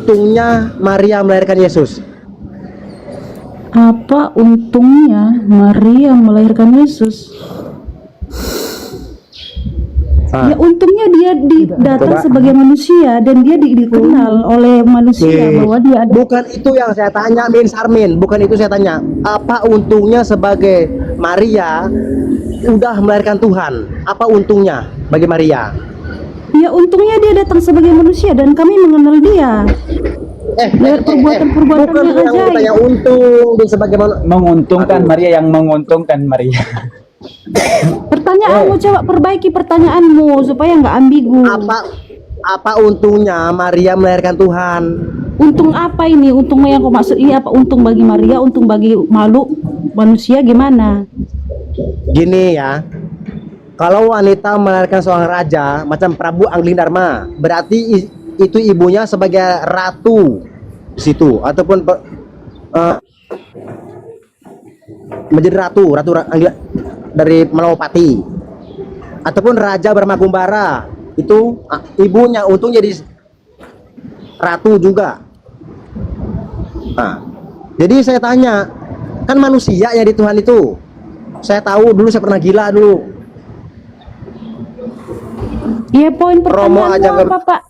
untungnya Maria melahirkan Yesus? Apa untungnya Maria melahirkan Yesus? Ya untungnya dia datang sebagai manusia dan dia dikenal oleh manusia bahwa dia ada. Bukan itu yang saya tanya, Min Sarmin. Bukan itu saya tanya. Apa untungnya sebagai Maria udah melahirkan Tuhan? Apa untungnya bagi Maria? Ya untungnya dia datang sebagai manusia dan kami mengenal dia. Perbuatan-perbuatan bukan yang ajaib. tanya untung dan sebagaimana Menguntungkan Maria, yang menguntungkan Maria. Pertanyaanmu coba perbaiki pertanyaanmu supaya nggak ambigu. Apa untungnya Maria melahirkan Tuhan? Untung apa ini? Untungnya yang kau maksud ini apa? Untung bagi Maria, untung bagi makhluk manusia gimana? Gini ya, kalau wanita melahirkan seorang raja macam Prabu Anglingdarma, berarti itu ibunya sebagai ratu di situ, ataupun menjadi ratu dari Malawapati, ataupun Raja Brahmakumbara, itu ibunya untung jadi ratu juga. Nah, jadi saya tanya, kan manusia ya di Tuhan itu. Saya tahu dulu, saya pernah gila dulu. Iya, poin Romo aja pertanyaanmu apa, Pak?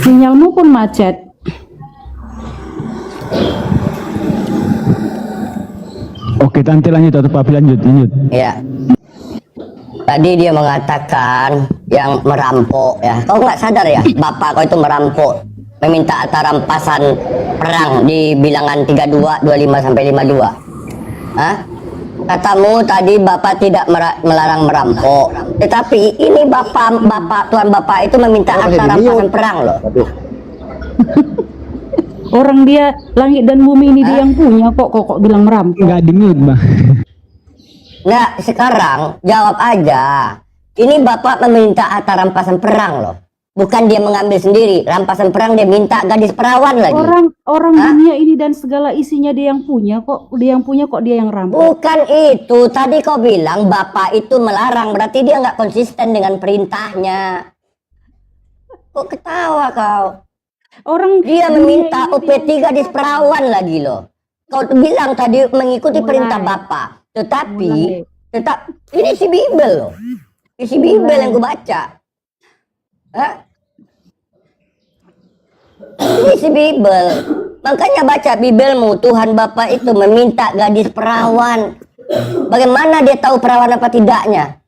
Sinyalmu pun macet. Oke, Tante lanjut atau Papi lanjut? Ya. Tadi dia mengatakan yang merampok ya. Kau nggak sadar ya, bapak kau itu merampok, meminta harta rampasan perang di bilangan 32, 25 sampai 52. Hah? Katamu tadi bapak tidak melarang merampok, tetapi ini tuan bapak itu meminta harta rampasan perang loh. Orang dia langit dan bumi ini dia yang punya kok bilang merampok. Nggak di-mute, Bang. Nah, sekarang jawab aja. Ini bapak meminta harta rampasan perang loh. Bukan dia mengambil sendiri. Rampasan perang dia minta gadis perawan lagi. Orang dunia ini dan segala isinya dia yang punya kok. Dia yang rampok. Bukan itu. Tadi kau bilang bapak itu melarang. Berarti dia nggak konsisten dengan perintahnya. Kok ketawa kau? Dia meminta UP3 gadis perawan lagi loh. Kau bilang tadi mengikuti perintah bapak. Tetapi ini si Bible loh. Isi Bible yang gue baca. Hah? Ini si Bible. Makanya baca Bibelmu. Tuhan Bapak itu meminta gadis perawan. Bagaimana dia tahu perawan apa tidaknya?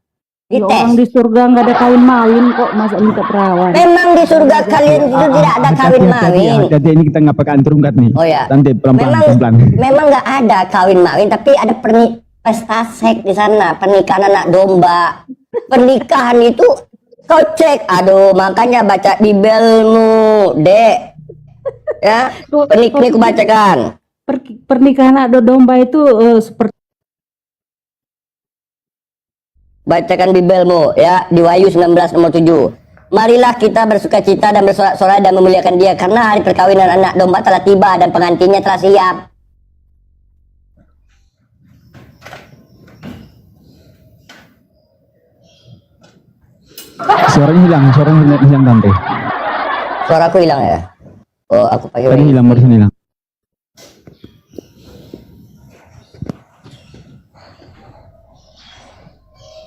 Ya, orang di surga nggak ada kawin mawin kok, masa minta perawan. Memang di surga kalian itu tidak ada kawin mawin. Jadi ini kita nggak pakai antrungkat nih. Oh ya. Tante pelan-pelan. Memang nggak ada kawin mawin, tapi ada pesta seks di sana, pernikahan anak domba. Pernikahan itu kau cek, aduh, makanya baca Bibelmu, Dek. Ya, ini aku bacakan. Pernikahan anak domba itu seperti Bacakan Bibelmu ya, di Wahyu 19 nomor 7. Marilah kita bersukacita dan bersorak-sorai dan memuliakan Dia, karena hari perkawinan anak domba telah tiba dan pengantinnya telah siap. Suaranya hilang Tante. Suaraku hilang ya? Oh, aku pakai Tadi hilang, barusan hilang.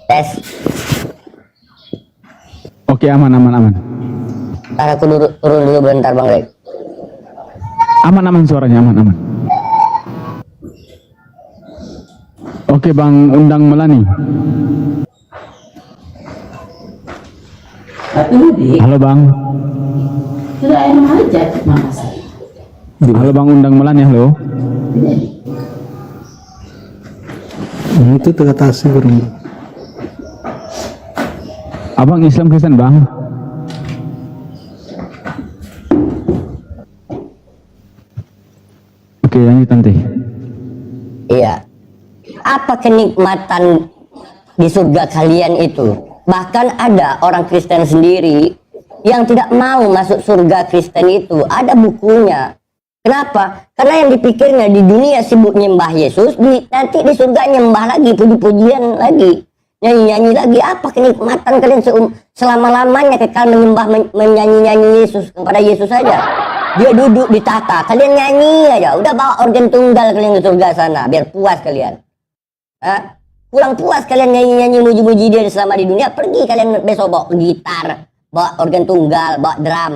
tes. Oke, aman. Ntar aku turun dulu bentar Bang Rek. Aman suaranya, aman. Oke, Bang Undang Melani. Halo Bang. sudah enak aja, makasih. Halo Bang Undang Melani, halo. Itu teratasi burung. Abang Islam Kristen Bang. Oke, lanjut Tante. Iya. Apa kenikmatan di surga kalian itu? Bahkan ada orang Kristen sendiri yang tidak mau masuk surga Kristen itu. Ada bukunya. Kenapa? Karena yang dipikirnya di dunia sibuk nyembah Yesus, nanti di surga nyembah lagi, puji-pujian lagi. nyanyi-nyanyi lagi. Apa kenikmatan kalian selama-lamanya kekal menyembah menyanyi-nyanyi Yesus kepada Yesus saja? Dia duduk di tata, kalian nyanyi aja. Udah bawa organ tunggal kalian ke surga sana, biar puas kalian. Kurang puas kalian nyanyi-nyanyi muji-muji dia selama di dunia. Pergi kalian besok bawa gitar, bawa organ tunggal, bawa drum.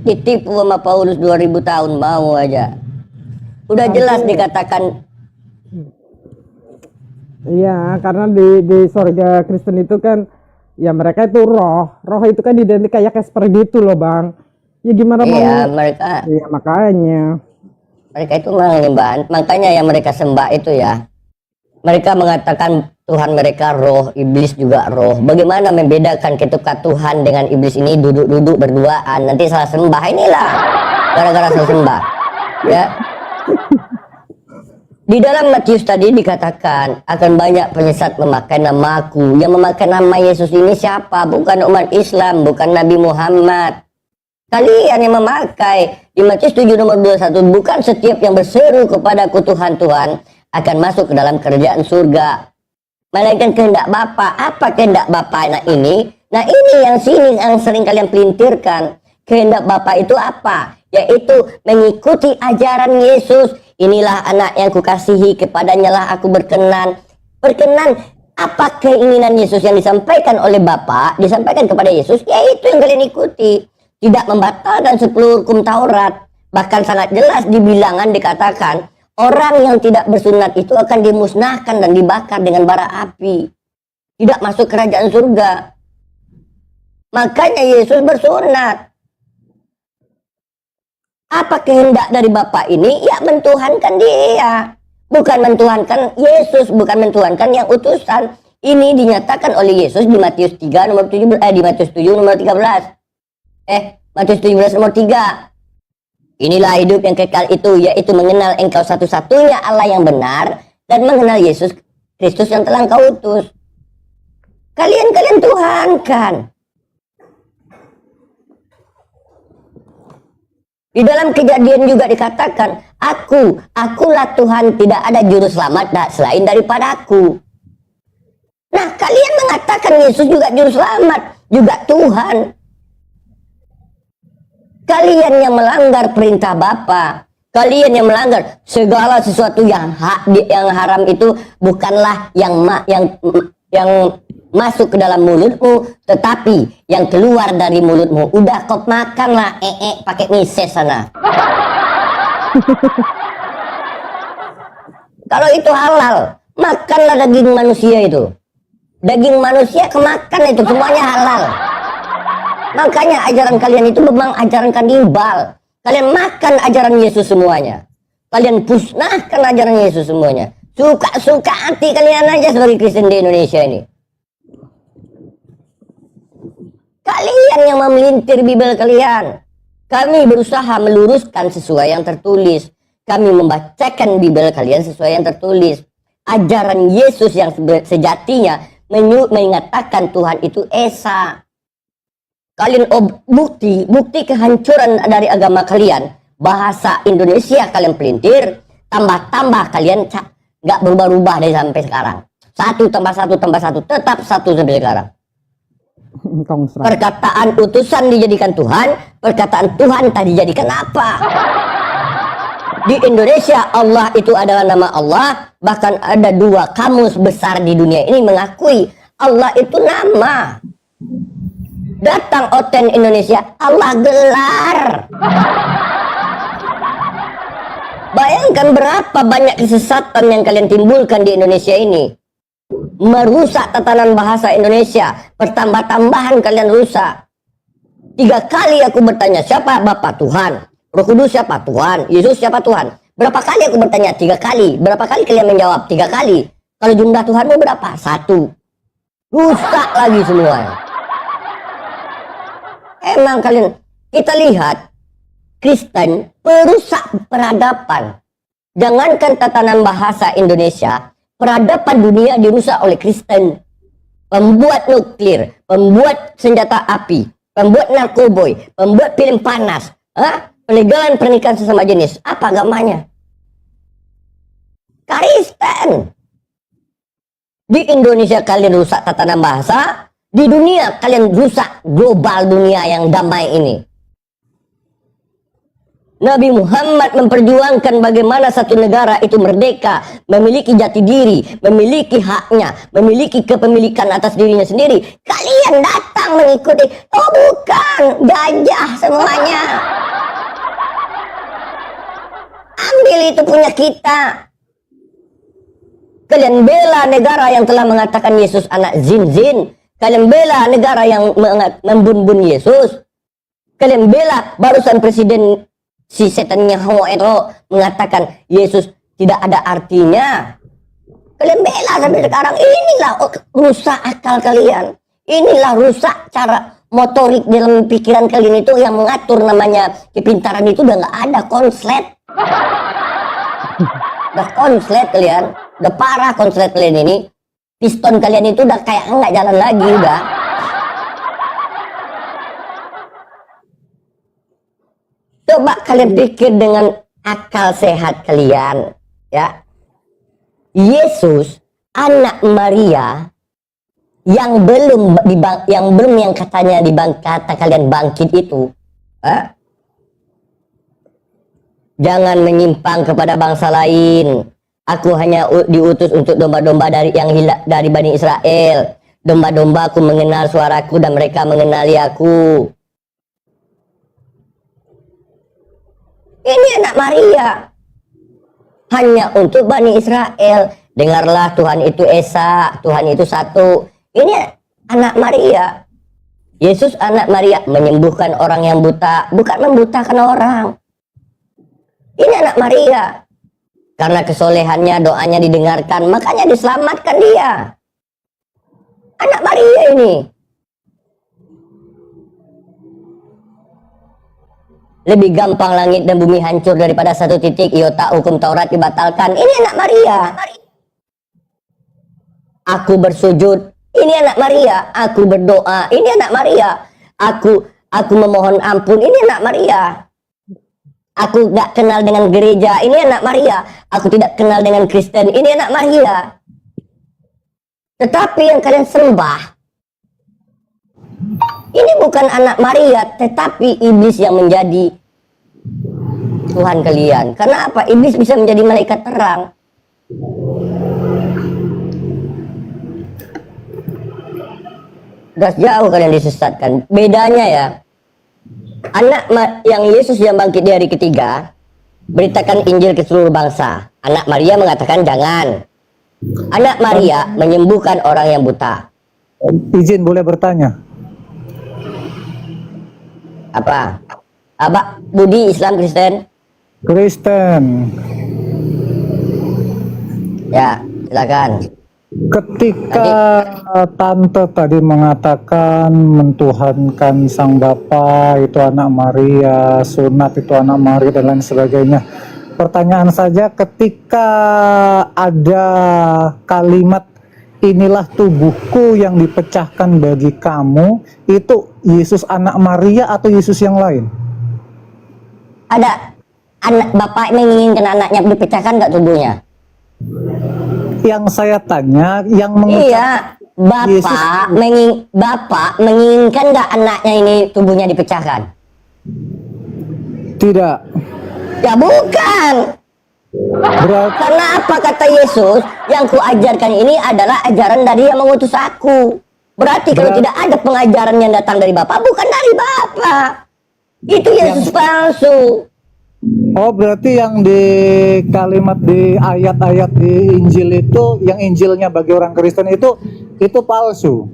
Ditipu sama Paulus 2000 tahun mau aja. Udah jelas dikatakan. Iya, karena di surga Kristen itu kan ya mereka itu roh itu kan identik kayak seperti itu loh Bang. Ya gimana mau? Iya mereka. Iya makanya. Mereka itu menyembah, makanya yang mereka sembah itu ya. Mereka mengatakan Tuhan mereka roh, iblis juga roh. Bagaimana membedakan ketika Tuhan dengan iblis ini duduk-duduk berduaan, nanti salah sembah, inilah gara-gara salah sembah. Ya. Di dalam Matius tadi dikatakan akan banyak penyesat memakai namaku. Yang memakai nama Yesus ini siapa? Bukan umat Islam, bukan Nabi Muhammad. Kalian yang memakai. Di Matius 7 nomor 21, bukan setiap yang berseru kepadaku Tuhan Tuhan akan masuk ke dalam kerajaan surga, melainkan kehendak Bapa. Apa kehendak Bapa anak ini? Nah ini yang sering kalian pelintirkan. Kehendak Bapa itu apa? Yaitu mengikuti ajaran Yesus. Inilah anak yang kukasihi, kepadanya lah aku berkenan. Berkenan, apa keinginan Yesus yang disampaikan oleh Bapa, disampaikan kepada Yesus, yaitu yang kalian ikuti. Tidak membatalkan 10 hukum Taurat. Bahkan sangat jelas di Bilangan dikatakan, orang yang tidak bersunat itu akan dimusnahkan dan dibakar dengan bara api. Tidak masuk kerajaan surga. Makanya Yesus bersunat. Apa kehendak dari Bapa ini? Ya mentuhankan dia. Bukan mentuhankan Yesus, bukan mentuhankan yang utusan. Ini dinyatakan oleh Yesus di Matius 3 nomor 17, di Matius 7 nomor 13. Matius 17 nomor 3. Inilah hidup yang kekal itu, yaitu mengenal engkau satu-satunya Allah yang benar dan mengenal Yesus Kristus yang telah engkau utus. Kalian tuhankan. Di dalam Kejadian juga dikatakan, akulah Tuhan, tidak ada juru selamat selain daripada aku. Nah, kalian mengatakan Yesus juga juru selamat, juga Tuhan. Kalian yang melanggar perintah Bapa, kalian yang melanggar segala sesuatu yang haram itu bukanlah yang masuk ke dalam mulutmu, tetapi yang keluar dari mulutmu. Udah kau makanlah pakai mises sana. Kalau itu halal, makanlah daging manusia itu. Daging manusia kemakan itu semuanya halal. Makanya ajaran kalian itu memang ajaran kanibal. Kalian makan ajaran Yesus semuanya. Kalian pusnahkan ajaran Yesus semuanya. Suka-suka hati kalian aja sebagai Kristen di Indonesia ini. Kalian yang memelintir Bible kalian. Kami berusaha meluruskan sesuai yang tertulis. Kami membacakan Bible kalian sesuai yang tertulis. Ajaran Yesus yang sejatinya mengatakan Tuhan itu Esa. Kalian bukti kehancuran dari agama kalian. Bahasa Indonesia kalian pelintir. Tambah-tambah kalian nggak berubah-ubah dari sampai sekarang. 1 tambah 1 tambah 1 tetap 1 sampai sekarang. Perkataan utusan dijadikan Tuhan, perkataan Tuhan tadi dijadikan apa? Di Indonesia Allah itu adalah nama Allah, bahkan ada 2 kamus besar di dunia ini mengakui Allah itu nama. Datang Oten Indonesia, Allah gelar. Bayangkan berapa banyak kesesatan yang kalian timbulkan di Indonesia ini. Merusak tatanan bahasa Indonesia. Pertambah-tambahan kalian rusak. 3 kali aku bertanya, siapa Bapa? Tuhan. Roh Kudus siapa? Tuhan. Yesus siapa? Tuhan. Berapa kali aku bertanya? 3 kali. Berapa kali kalian menjawab? 3 kali. Kalau jumlah Tuhanmu berapa? 1. Rusak lagi semuanya. Emang kalian, kita lihat Kristen perusak peradaban. Jangankan tatanan bahasa Indonesia, peradaban dunia dirusak oleh Kristen. Pembuat nuklir, pembuat senjata api, pembuat narkoboy, pembuat film panas, pelegalan pernikahan sesama jenis. Apa agamanya? Kristen. Di Indonesia kalian rusak tatanan bahasa, di dunia kalian rusak global dunia yang damai ini. Nabi Muhammad memperjuangkan bagaimana satu negara itu merdeka, memiliki jati diri, memiliki haknya, memiliki kepemilikan atas dirinya sendiri. Kalian datang mengikuti, oh bukan, gajah semuanya. Ambil itu punya kita. Kalian bela negara yang telah mengatakan Yesus anak zin-zin. Kalian bela negara yang membun-bun Yesus. Kalian bela barusan presiden si setannya Hoero mengatakan Yesus tidak ada artinya. Kalian bela sampai sekarang. Inilah rusak akal kalian. Inilah rusak cara motorik dalam pikiran kalian itu yang mengatur namanya kepintaran itu udah nggak ada, konslet. Udah konslet kalian. Udah parah konslet kalian ini. Piston kalian itu udah kayak nggak jalan lagi udah. Coba kalian pikir dengan akal sehat kalian, ya. Yesus, anak Maria, yang belum yang katanya kata kalian bangkit itu, jangan menyimpang kepada bangsa lain. Aku hanya diutus untuk domba-domba dari Bani Israel. Domba-dombaku mengenal suaraku dan mereka mengenali aku. Ini anak Maria. Hanya untuk Bani Israel. Dengarlah, Tuhan itu Esa, Tuhan itu satu. Ini anak Maria. Yesus anak Maria menyembuhkan orang yang buta, bukan membutakan orang. Ini anak Maria. Karena kesolehannya, doanya didengarkan, makanya diselamatkan dia. Anak Maria ini. Lebih gampang langit dan bumi hancur daripada satu titik iota hukum Taurat dibatalkan. Ini anak Maria. Aku bersujud. Ini anak Maria. Aku berdoa. Ini anak Maria. Aku memohon ampun. Ini anak Maria. Aku gak kenal dengan gereja. Ini anak Maria. Aku tidak kenal dengan Kristen. Ini anak Maria. Tetapi yang kalian sembah, ini bukan anak Maria, tetapi iblis yang menjadi Tuhan kalian. Karena apa? Iblis bisa menjadi malaikat terang. Udah jauh kalian disesatkan. Bedanya ya, anak yang Yesus yang bangkit di hari ketiga, beritakan Injil ke seluruh bangsa. Anak Maria mengatakan jangan. Anak Maria menyembuhkan orang yang buta. Izin boleh bertanya? Apa? Abah Budi Islam Kristen? Kristen. Ya, silakan. Ketika tante tadi mengatakan mentuhankan Sang Bapa itu anak Maria, sunat itu anak Maria dan lain sebagainya. Pertanyaan saja, ketika ada kalimat inilah tubuhku yang dipecahkan bagi kamu, itu Yesus anak Maria atau Yesus yang lain? Ada anak bapak menginginkan anaknya dipecahkan nggak tubuhnya? Yang saya tanya, yang Iya, bapak menginginkan nggak anaknya ini tubuhnya dipecahkan? Tidak. Ya bukan. Berarti Karena apa kata Yesus? Yang kuajarkan ini adalah ajaran dari yang mengutus aku. Berarti kalau tidak ada pengajaran yang datang dari Bapa, bukan dari Bapa. Itu Yesus palsu. oh, berarti yang di kalimat di ayat-ayat di Injil itu, yang Injilnya bagi orang Kristen itu palsu.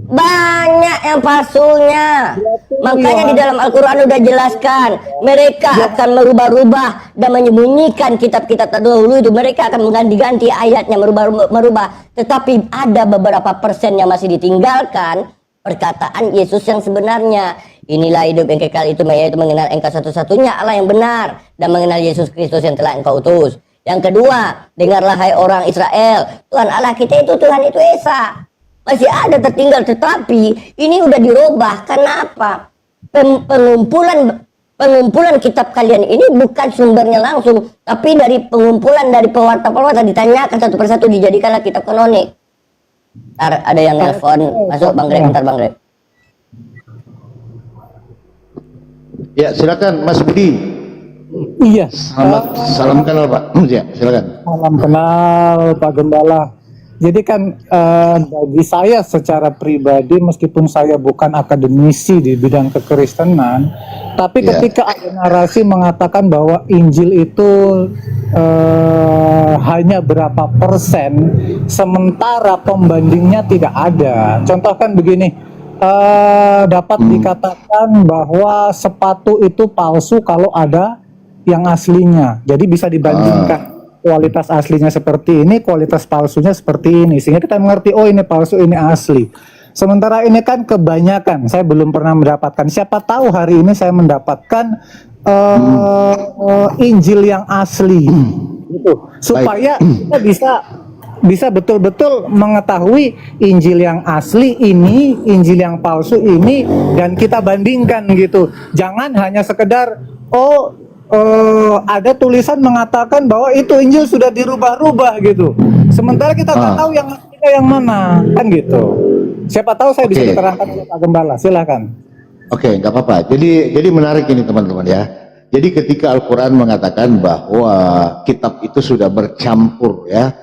Banyak yang palsunya. Makanya di dalam Al-Quran udah jelaskan, mereka akan merubah-rubah dan menyembunyikan kitab-kitab terdahulu itu. Mereka akan mengganti-ganti ayatnya, merubah. Tetapi ada beberapa persen yang masih ditinggalkan perkataan Yesus yang sebenarnya. Inilah hidup yang kekal itu, yaitu mengenal Engkau satu-satunya Allah yang benar dan mengenal Yesus Kristus yang telah Engkau utus. Yang kedua, dengarlah hai orang Israel, Tuhan Allah kita itu Tuhan itu Esa. Masih ada tertinggal, tetapi ini udah dirubah. Kenapa? Pengumpulan kitab kalian ini bukan sumbernya langsung, tapi dari pengumpulan dari pewarta-pewarta, ditanyakan satu persatu, dijadikanlah kitab kanonik. Ntar ada yang nelfon, masuk Bang Greg, bentar Bang Greg. Ya, silakan Mas Budi. Iya. Salam kenal Pak. Ya, silakan. Salam kenal Pak Gembala. Jadi kan bagi saya secara pribadi, meskipun saya bukan akademisi di bidang kekristenan, tapi Ya. ketika ada narasi mengatakan bahwa Injil itu hanya berapa persen, sementara pembandingnya tidak ada. Contoh kan begini, dapat dikatakan bahwa sepatu itu palsu kalau ada yang aslinya. Jadi bisa dibandingkan kualitas aslinya seperti ini, kualitas palsunya seperti ini, sehingga kita mengerti oh ini palsu, ini asli. Sementara ini kan kebanyakan, saya belum pernah mendapatkan. Siapa tahu hari ini saya mendapatkan Injil yang asli, gitu. Supaya kita bisa betul-betul mengetahui Injil yang asli ini, Injil yang palsu ini, dan kita bandingkan gitu. Jangan hanya sekedar ada tulisan mengatakan bahwa itu Injil sudah dirubah-rubah gitu. Sementara kita nggak tahu yang aslinya yang mana, kan gitu. Siapa tahu saya bisa diterangkan oleh Pak Gembala. Silakan. Oke, nggak apa-apa. Jadi menarik ini teman-teman ya. Jadi ketika Al-Quran mengatakan bahwa kitab itu sudah bercampur ya,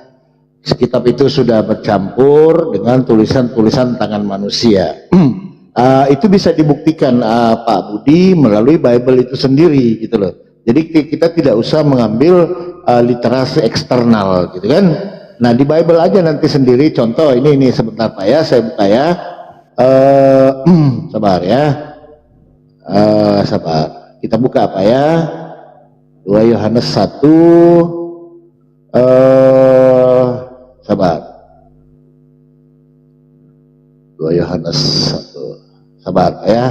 kitab itu sudah bercampur dengan tulisan-tulisan tangan manusia. Itu bisa dibuktikan Pak Budi melalui Bible itu sendiri gitu loh. Jadi kita tidak usah mengambil literasi eksternal gitu kan. Nah di Bible aja nanti sendiri, contoh ini sebentar Pak ya, saya buka ya. Sabar ya, sabar. Kita buka apa ya? 2 Yohanes 1. Sabar. 2 Yohanes 1. Sabar ya.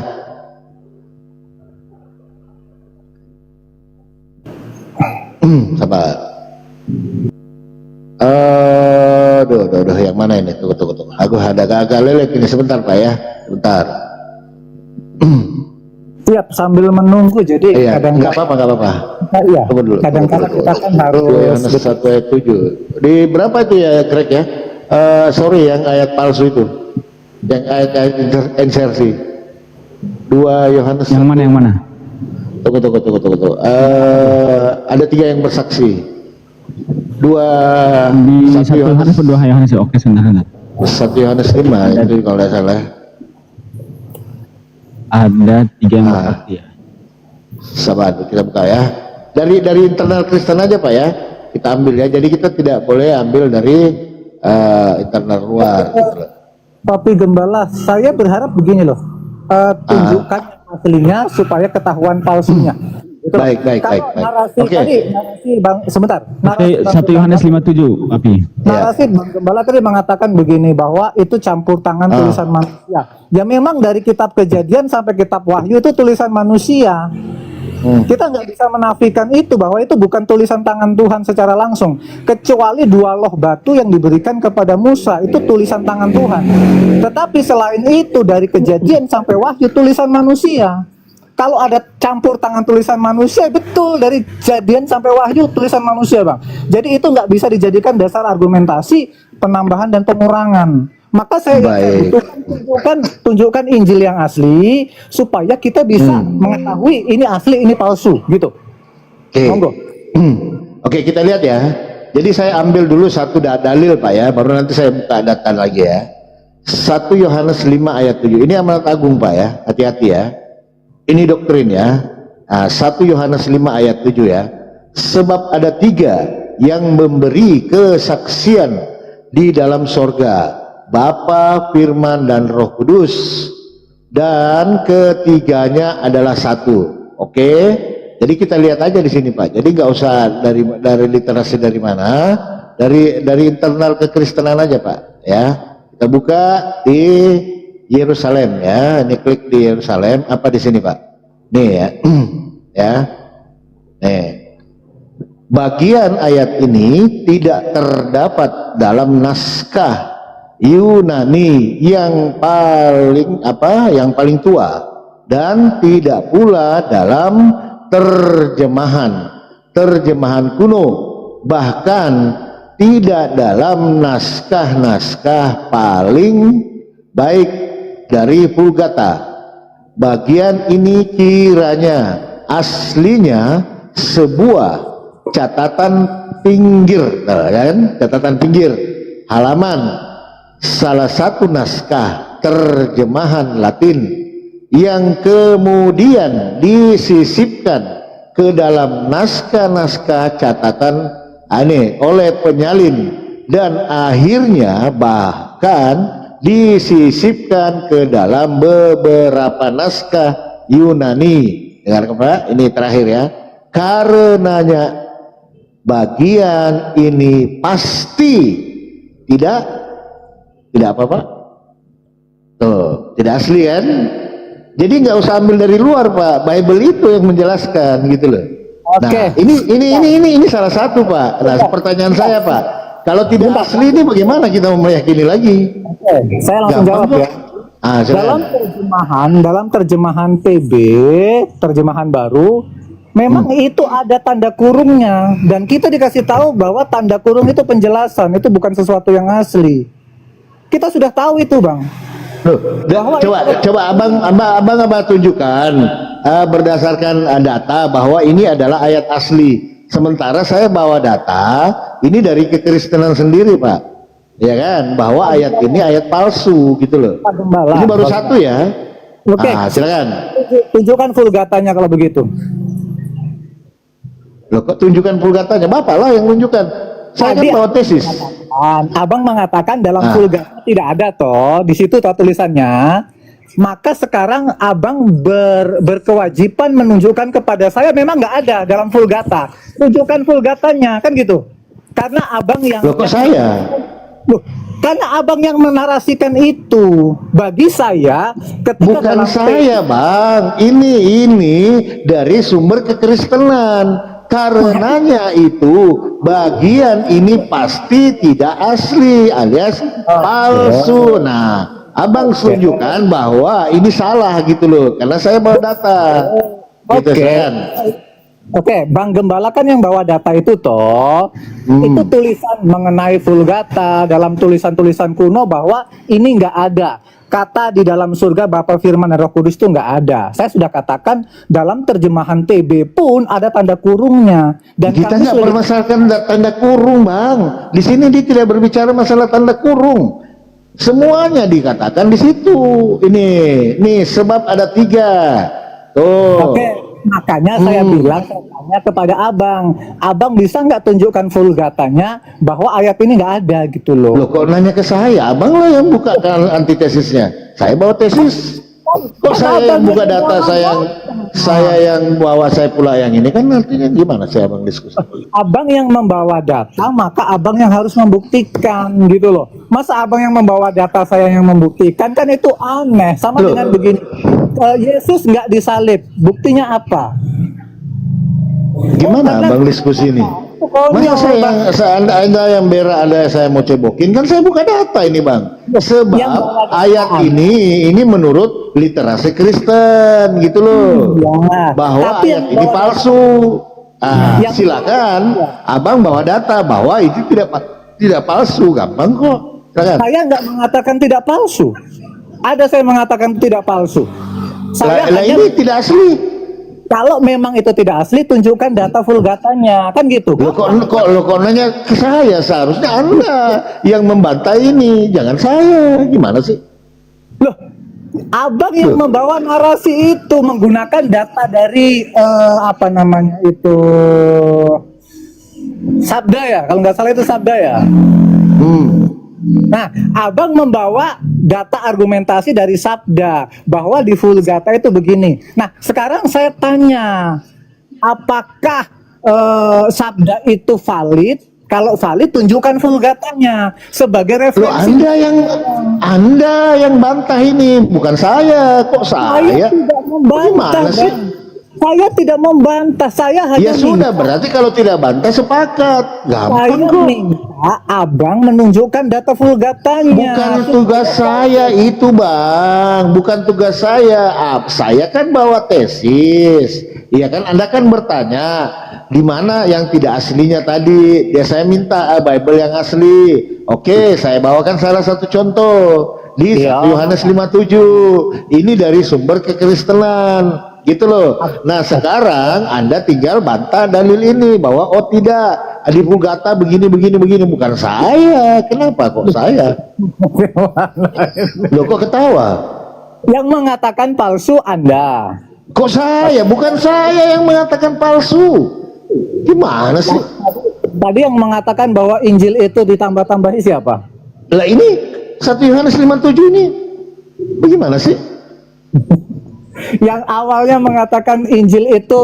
Sabar. Aduh, yang mana ini? Tunggu. Aku ada agak lelek ini, sebentar Pak ya. Sebentar. Siap, sambil menunggu. Jadi Iya, kadang nggak apa-apa. Iya, Tunggu dulu. kadang-kadang kita kan harus 2 Yohanes 1 ayat 7. Di berapa itu ya, Greg ya? Sorry, yang ayat palsu itu. Yang ayat insersi. 2 Yohanes. Yang mana? Tunggu. Ada 3 yang bersaksi. 2 Di 1 1 Yohanes atau 2 Yohanes? Oke, sebentar. 1 Yohanes 5 itu kalau tidak salah. Ada 3 yang bersaksi ya. Sabar, kita buka ya. Dari internal Kristen aja Pak ya. Kita ambil ya. Jadi kita tidak boleh ambil dari internal luar. Tapi Gembala, saya berharap begini loh, tunjukkan aslinya supaya ketahuan palsunya. Gitu. Baik. Kalau narasi Oke. tadi, narasi Bang, sebentar. Oke, 1 Yohanes 5:7, Papi. Narasi Bang Gembala tadi mengatakan begini, bahwa itu campur tangan tulisan manusia. Ya memang dari kitab Kejadian sampai kitab Wahyu itu tulisan manusia. Kita nggak bisa menafikan itu, bahwa itu bukan tulisan tangan Tuhan secara langsung, kecuali 2 loh batu yang diberikan kepada Musa, itu tulisan tangan Tuhan. Tetapi selain itu dari Kejadian sampai Wahyu tulisan manusia. Kalau ada campur tangan tulisan manusia, betul, dari Kejadian sampai Wahyu tulisan manusia Bang. Jadi itu nggak bisa dijadikan dasar argumentasi penambahan dan pengurangan. Maka saya tunjukkan Injil yang asli supaya kita bisa mengetahui ini asli, ini palsu, gitu. Oke. Monggo. Oke, kita lihat ya. Jadi saya ambil dulu satu dalil Pak ya, baru nanti saya buka data lagi ya. 1 Yohanes 5 ayat 7. Ini amanat agung Pak ya, hati-hati ya. Ini doktrin ya. Nah, 1 Yohanes 5 ayat 7 ya. Sebab ada 3 yang memberi kesaksian di dalam sorga, Bapa, Firman, dan Roh Kudus, dan ketiganya adalah satu. Oke, jadi kita lihat aja di sini Pak. Jadi nggak usah dari literasi dari mana, dari internal kekristenan aja Pak. Ya, kita buka di Yerusalem ya. Ini klik di Yerusalem. Apa di sini Pak? Nih ya, ya. Nih. Bagian ayat ini tidak terdapat dalam naskah Yunani yang paling tua, dan tidak pula dalam terjemahan kuno, bahkan tidak dalam naskah-naskah paling baik dari Vulgata. Bagian ini kiranya aslinya sebuah catatan pinggir, kan? Catatan pinggir halaman salah satu naskah terjemahan Latin yang kemudian disisipkan ke dalam naskah-naskah catatan oleh penyalin dan akhirnya bahkan disisipkan ke dalam beberapa naskah Yunani. Dengar Pak, ini terakhir ya. Karenanya bagian ini pasti tidak apa Pak? Tuh, tidak asli kan? Jadi nggak usah ambil dari luar Pak. Bible itu yang menjelaskan gitu loh. Oke. Nah, ini salah satu Pak. Nah, pertanyaan saya Pak, kalau tidak asli ini bagaimana kita meyakini lagi? Oke, saya langsung jawab ya. Silakan. Dalam terjemahan TB, terjemahan baru, memang itu ada tanda kurungnya dan kita dikasih tahu bahwa tanda kurung itu penjelasan, itu bukan sesuatu yang asli. Kita sudah tahu itu, Bang. Loh, coba abang tunjukkan berdasarkan data bahwa ini adalah ayat asli. Sementara saya bawa data ini dari kekristenan sendiri Pak, ya kan, bahwa ayat ini ayat palsu gitu loh. Ini baru satu ya. Oke. Silakan. Tunjukkan Vulgatanya kalau begitu. Loh, kok tunjukkan Vulgatanya? Bapak lah yang tunjukkan. Saya kan bawa tesis. Abang mengatakan dalam Vulgata tidak ada toh, di situ toh tulisannya. Maka sekarang abang berkewajiban menunjukkan kepada saya memang nggak ada dalam Vulgata. Tunjukkan Vulgatanya, kan gitu. Karena abang yang... Loh, kok saya? Loh, karena abang yang menarasikan itu. Bagi saya, ketika bukan saya Bang, ini dari sumber kekristenan. Karenanya itu bagian ini pasti tidak asli alias palsu. Nah, abang tunjukkan bahwa ini salah gitu loh, karena saya bawa data. Gitu kan. Oke, Bang Gembala kan yang bawa data itu toh, itu tulisan mengenai Vulgata dalam tulisan-tulisan kuno bahwa ini nggak ada. Kata di dalam surga Bapa Firman dan Roh Kudus itu nggak ada. Saya sudah katakan dalam terjemahan TB pun ada tanda kurungnya. Dan kita nggak permasalahkan tanda kurung Bang. Di sini dia tidak berbicara masalah tanda kurung. Semuanya dikatakan di situ. Ini sebab ada 3. Tuh. Oke, makanya saya bilang, saya tanya kepada abang bisa nggak tunjukkan Vulgatanya bahwa ayat ini nggak ada gitu loh. Loh, kok nanya ke saya? Abang lah yang buka antitesisnya. Saya bawa tesis. Kok saya yang buka data, saya yang bawa, saya pula yang ini, kan artinya gimana saya abang diskusi? Abang yang membawa data, maka abang yang harus membuktikan gitu loh. Masa abang yang membawa data, saya yang membuktikan, kan itu aneh. Sama Loh. dengan begini, Yesus nggak disalib, buktinya apa? Gimana abang diskusi ini? Masa anda yang berak, anda saya mau cebokin, kan saya buka data ini Bang. Sebab ayat ini menurut literasi Kristen gitu loh. Bahwa ayat ini palsu. Silakan abang bawa data bahwa itu tidak palsu, gampang kok. Silakan. Saya nggak mengatakan tidak palsu. Ada saya mengatakan tidak palsu. Saya ini tidak asli. Kalau memang itu tidak asli, tunjukkan data Vulgatanya, kan gitu. Loh, kok nanya ke saya? Seharusnya Anda yang membantah ini, jangan saya. Gimana sih? Loh, abang yang membawa narasi itu menggunakan data dari apa namanya itu, Sabda ya, kalau nggak salah itu Sabda ya. Nah, abang membawa data argumentasi dari Sabda bahwa di Vulgata itu begini. Nah, sekarang saya tanya, apakah Sabda itu valid? Kalau valid, tunjukkan Vulgatanya sebagai referensi. Loh, Anda yang bantah ini, bukan saya. Kok saya? Saya tidak membantah. Saya tidak membantah. Saya hanya ya sudah, berarti kalau tidak bantah sepakat. Gampang saya kok. minta abang menunjukkan data Vulgatanya. Bukan tugas saya itu Bang, bukan tugas saya. Saya kan bawa tesis. Iya kan, Anda kan bertanya di mana yang tidak aslinya tadi. Dia saya minta Bible yang asli. Oke, saya bawakan salah satu contoh di 1 Yohanes 5:7. Ini dari sumber kekristenan, gitu loh. Nah, sekarang Anda tinggal bantah dalil ini bahwa oh tidak, di Vulgata begini. Bukan saya. Kenapa kok saya? Loh, kok ketawa? Yang mengatakan palsu Anda. Kok saya? Bukan saya yang mengatakan palsu. Gimana sih? Tadi yang mengatakan bahwa Injil itu ditambah-tambahi siapa? Lah ini 1 Yohanes 5:7 ini bagaimana sih? Yang awalnya mengatakan Injil itu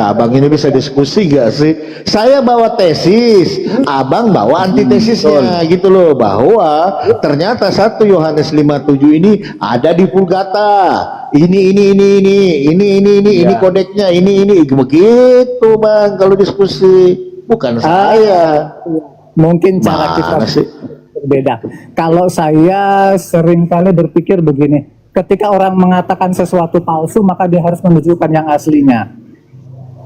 Abang ini bisa diskusi gak sih? Saya bawa tesis, abang bawa antitesisnya, gitu loh, bahwa ternyata 1 Yohanes 5:7 ini ada di Vulgata. Ini kodeknya, ini begitu bang kalau diskusi, bukan saya. Mungkin cara kita berbeda. Kalau saya sering kali berpikir begini, ketika orang mengatakan sesuatu palsu, maka dia harus menunjukkan yang aslinya.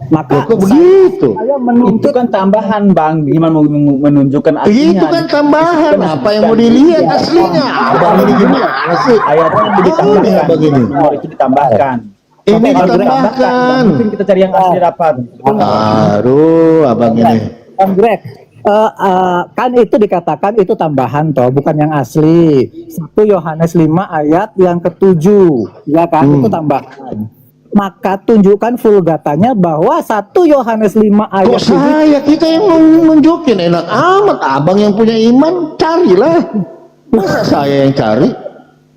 Maka kok begitu? Saya Itu menuntut kan tambahan bang, gimana mau menunjukkan aslinya? Itu kan tambahan, apa yang mau dilihat aslinya? Abang ini gimana sih? Ayatnya itu ditambahkan, begini. Itu ditambahkan. Ini Kalau ditambahkan. mungkin kita cari yang asli dapat. Aduh, abang ini. Om Greg, kan itu dikatakan itu tambahan toh, bukan yang asli. 1 Yohanes 5 ayat yang ke-7, ya kan? Itu tambahan. Maka tunjukkan Vulgatanya bahwa 1 Yohanes 5 ayat Kok saya? Kita yang nunjukin, enak amat. Abang yang punya iman, carilah. Masa saya yang cari?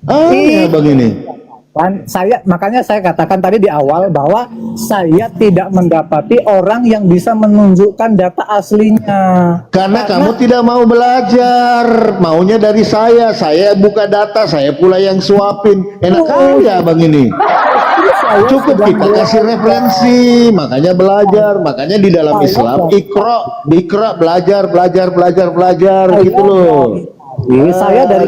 Aneh abang ini. kan makanya saya katakan tadi di awal bahwa saya tidak mendapati orang yang bisa menunjukkan data aslinya. Karena kamu tidak mau belajar, maunya dari saya buka data, saya pula yang suapin. Enak aja abang ini. Cukup kita kasih referensi, makanya belajar. Makanya di dalam Islam ikra belajar gitu loh. Saya dari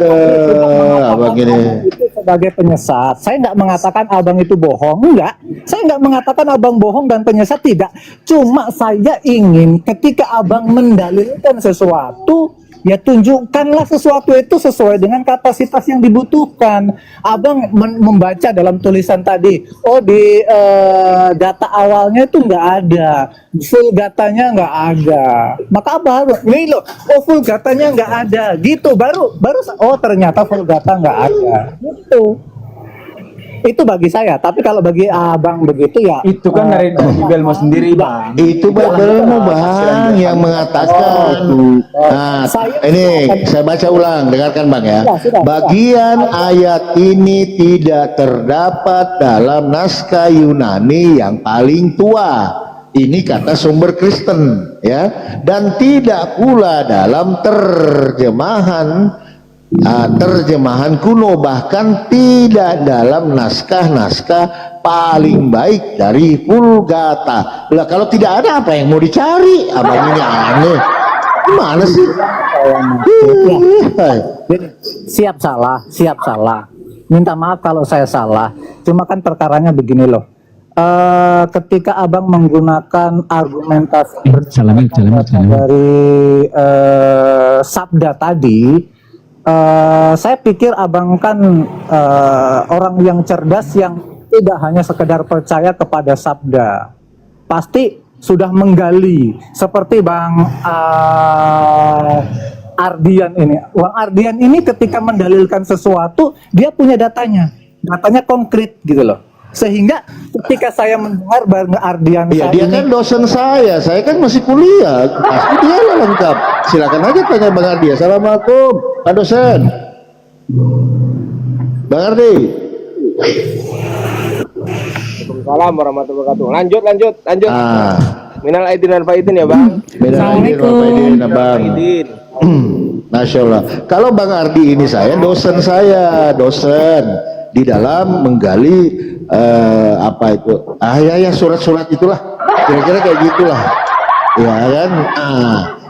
abang ini itu sebagai penyesat. Saya nggak mengatakan abang itu bohong, enggak. Saya nggak mengatakan abang bohong dan penyesat, tidak. Cuma saya ingin ketika abang mendalilkan sesuatu, ya tunjukkanlah sesuatu itu sesuai dengan kapasitas yang dibutuhkan. Abang membaca dalam tulisan tadi, oh di data awalnya itu nggak ada, Vulgatanya nggak ada. Maka baru ini loh, oh Vulgatanya nggak ada, gitu. Baru oh ternyata Vulgata nggak ada, gitu. Itu bagi saya, tapi kalau bagi abang begitu ya. Itu kan dari Biblemu sendiri bang. itu Biblemu bang yang mengatakan. Nah, ini saya baca ulang, dengarkan bang ya. Bagian ayat ini tidak terdapat dalam naskah Yunani yang paling tua. Ini kata sumber Kristen ya, dan tidak pula dalam terjemahan kuno, bahkan tidak dalam naskah-naskah paling baik dari Vulgata. Lah kalau tidak ada apa yang mau dicari? Abang ini aneh. Gimana sih? Siap salah. Minta maaf kalau saya salah. Cuma kan perkaranya begini loh. Ketika abang menggunakan argumentasi dari sabda tadi, saya pikir abang kan orang yang cerdas yang tidak hanya sekedar percaya kepada sabda, pasti sudah menggali seperti Bang Ardian ini. Bang Ardian ini ketika mendalilkan sesuatu, dia punya datanya konkret gitu loh. Sehingga ketika saya mendengar Bang Ardian, iya, dia kan dosen saya kan masih kuliah, pasti dia lah lengkap. Silakan aja tanya Bang Ardi. Assalamualaikum Pak dosen. Bang Ardi. Waalaikumsalam warahmatullahi wabarakatuh. Lanjut. Minal aidin wal faizin ya bang. Minal aidin wal faizin abang. Masya Allah. Kalau Bang Ardi ini saya dosen di dalam menggali apa itu surat-surat itulah, kira-kira kayak gitulah ya kan.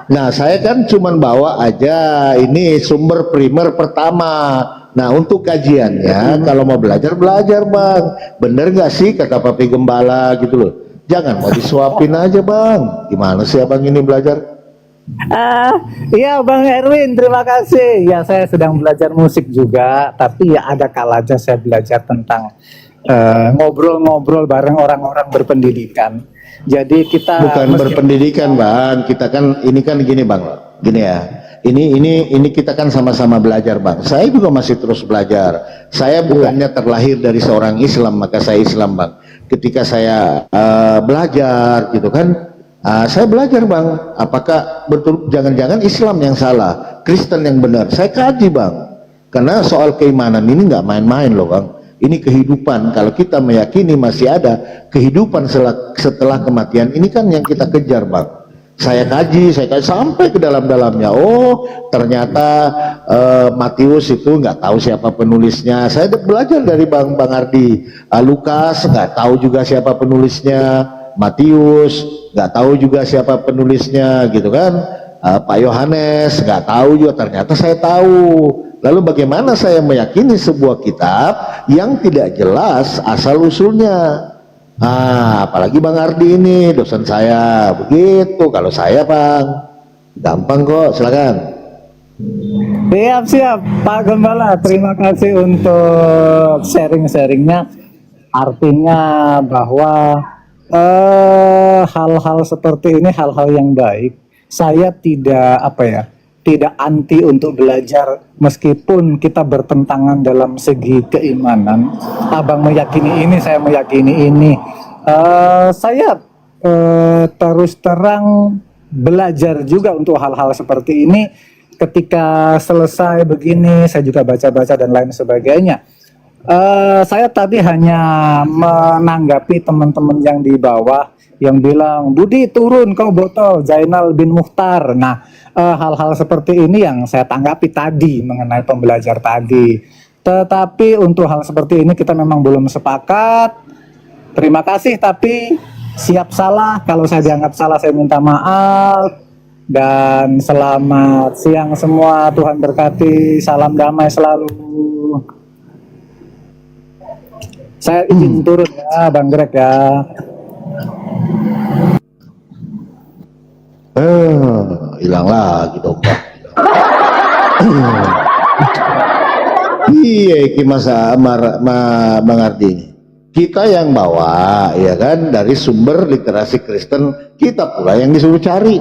Nah saya kan cuman bawa aja ini sumber primer pertama. Nah untuk kajiannya kalau mau belajar bang, bener nggak sih kata Papi Gembala gitu loh. Jangan mau disuapin aja bang. Gimana sih abang ini belajar? Iya Bang Erwin, terima kasih. Ya saya sedang belajar musik juga, tapi ya ada kalanya saya belajar tentang ngobrol-ngobrol bareng orang-orang berpendidikan. Jadi kita Bukan berpendidikan bang, kita kan ini kan gini bang, gini ya. Ini kita kan sama-sama belajar bang. Saya juga masih terus belajar. Saya bukannya terlahir dari seorang Islam, maka saya Islam bang. Ketika saya belajar gitu kan, saya belajar bang. Apakah betul? Jangan-jangan Islam yang salah, Kristen yang benar. Saya kaji bang. Karena soal keimanan ini nggak main-main loh bang. Ini kehidupan. Kalau kita meyakini masih ada kehidupan setelah kematian, ini kan yang kita kejar bang. Saya kaji sampai ke dalam-dalamnya. Oh, ternyata Matius itu nggak tahu siapa penulisnya. Saya belajar dari Bang Ardi. Lukas nggak tahu juga siapa penulisnya. Matius nggak tahu juga siapa penulisnya, gitu kan. Pak Yohanes nggak tahu juga. Ternyata saya tahu. Lalu bagaimana saya meyakini sebuah kitab yang tidak jelas asal usulnya? Apalagi Bang Ardi ini dosen saya begitu. Kalau saya bang gampang kok, silakan. Siap Pak Gembala, terima kasih untuk sharing-sharingnya. Artinya bahwa hal-hal seperti ini hal-hal yang baik. Saya tidak anti untuk belajar meskipun kita bertentangan dalam segi keimanan. Abang meyakini ini, saya meyakini ini. Saya terus terang belajar juga untuk hal-hal seperti ini. Ketika selesai begini, saya juga baca-baca dan lain sebagainya. Saya tadi hanya menanggapi teman-teman yang di bawah yang bilang, Budi turun kau botol, Zainal bin Mukhtar. Nah, hal-hal seperti ini yang saya tanggapi tadi mengenai pembelajar tadi. Tetapi untuk hal seperti ini kita memang belum sepakat. Terima kasih, tapi siap salah. Kalau saya dianggap salah, saya minta maaf. Dan selamat siang semua, Tuhan berkati, salam damai selalu. Saya izin turun ya, Bang Greg ya. Hilang lagi dong Pak. Iya iki masa mengerti. Kita yang bawa ya kan dari sumber literasi Kristen, kita pula yang disuruh cari.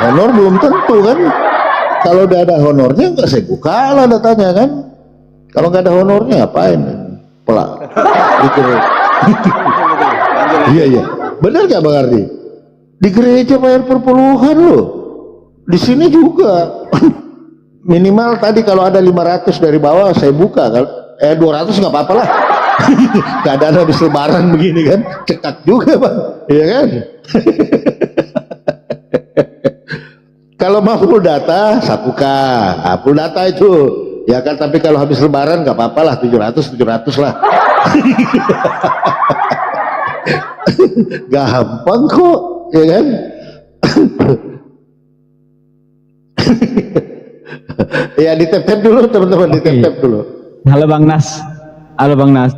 Honor belum tentu kan. Kalau udah ada honornya nggak saya buka lah datanya kan. Kalau nggak ada honornya ngapain? Pelak. Gitu. Iya. Benar nggak Bang Ardi? Di gereja bayar per puluhan loh. Di sini juga. Minimal tadi kalau ada 500 dari bawah saya buka. 200 nggak apa-apa lah. Keadaan habis lebaran begini kan, cekat juga Bang. Iya kan? Kalau mau full data, satukan. Full data itu. Ya kan, tapi kalau habis lebaran nggak apa-apa lah, 700 lah. Gampang kok, ya kan? Ya ditep-tep dulu teman-teman, ditep-tep dulu. Halo Bang Nas. Halo Bang Nas.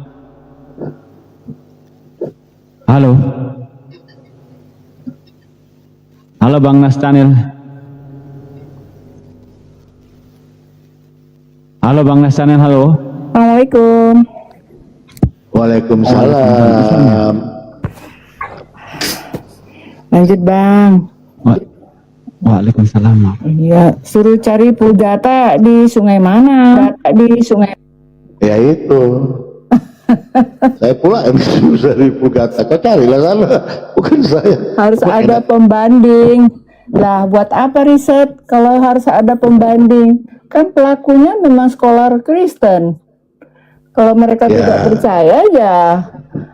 Halo. Halo Bang Nas Daniel. Halo Bang Nas Daniel, halo. Assalamualaikum. Waalaikumsalam. Lanjut Bang. Waalaikumsalam. Iya, suruh cari Pujata di sungai mana? Di sungai. Ya itu. Saya pula yang disuruh dari Pugata. Kau carilah sana, bukan saya. Harus ada pembanding. Lah, buat apa riset kalau harus ada pembanding? Kan pelakunya memang scholar Kristen. Kalau mereka tidak percaya ya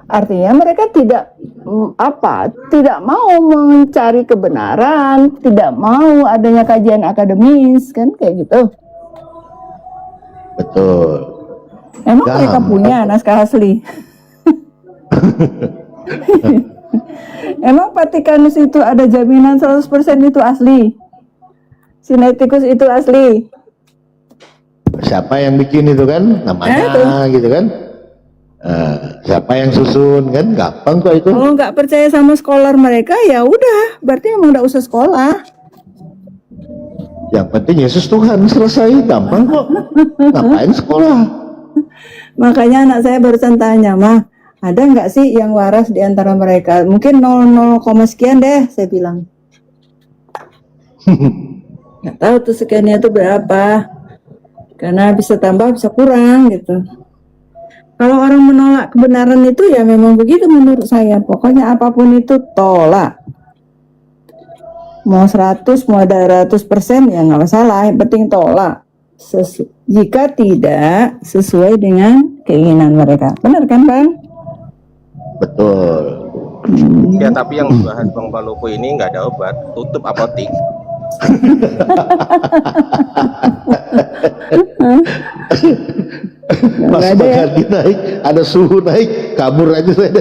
artinya mereka tidak tidak mau mencari kebenaran, tidak mau adanya kajian akademis, kan kayak gitu. Betul. Emang mereka punya naskah asli? Emang Vatikanus itu ada jaminan 100% itu asli? Sinaiticus itu asli? Siapa yang bikin itu kan namanya gitu kan, siapa yang susun kan gampang kok itu. Kalau nggak percaya sama scholar mereka, ya udah, berarti emang nggak usah sekolah. Yang penting Yesus Tuhan, selesai, gampang kok. Ngapain sekolah? Makanya anak saya barusan tanya, Mah, ada nggak sih yang waras di antara mereka? Mungkin 0, sekian deh, saya bilang. Nggak tahu tuh sekiannya itu berapa. Karena bisa tambah, bisa kurang gitu. Kalau orang menolak kebenaran itu ya memang begitu menurut saya. Pokoknya apapun itu tolak. Mau 100, mau ada 100% ya nggak masalah. Yang penting tolak. Jika tidak sesuai dengan keinginan mereka. Benar kan, Bang? Betul. Ya tapi yang dibahas Bang Palopo ini nggak ada obat, tutup apotik. Pas Nggak ada ya? makan naik, ada suhu naik, kabur aja saya.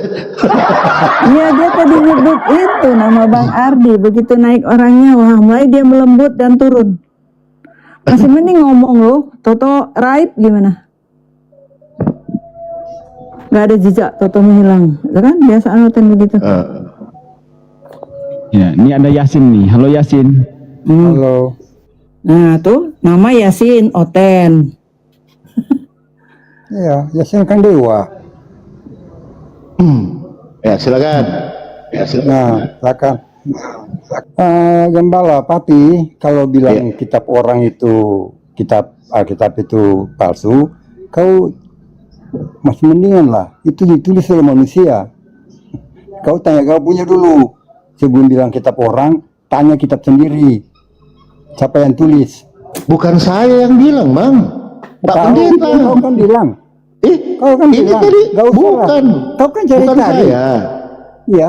Iya, dia tadi nyebut itu nama Bang Ardi. Begitu naik orangnya, wah mulai dia melembut dan turun. Masih mending ngomong loh. Toto raib gimana? Gak ada jejak, Toto menghilang. Itu kan biasa anoten begitu. Ya, ini ada Yasin nih. Halo Yasin. Halo. Nah tuh nama Yasin Oten. Iya, Yasin kan dewa. Ya silakan. Ya silakan. Nah, silakan. Gembala Papi, kalau bilang kitab orang itu kitab Alkitab itu palsu, kau masih mendingan lah. Itu ditulis oleh manusia. Kau tanya kau punya dulu. Sebelum bilang kitab orang, tanya kitab sendiri. Siapa yang tulis? Bukan saya yang bilang, Bang. Pak Pendeta. Kau kan bilang. Kau kan ini bilang. tadi Gak usah lah. bukan. Kau kan cari Bukan tadi. saya. Iya.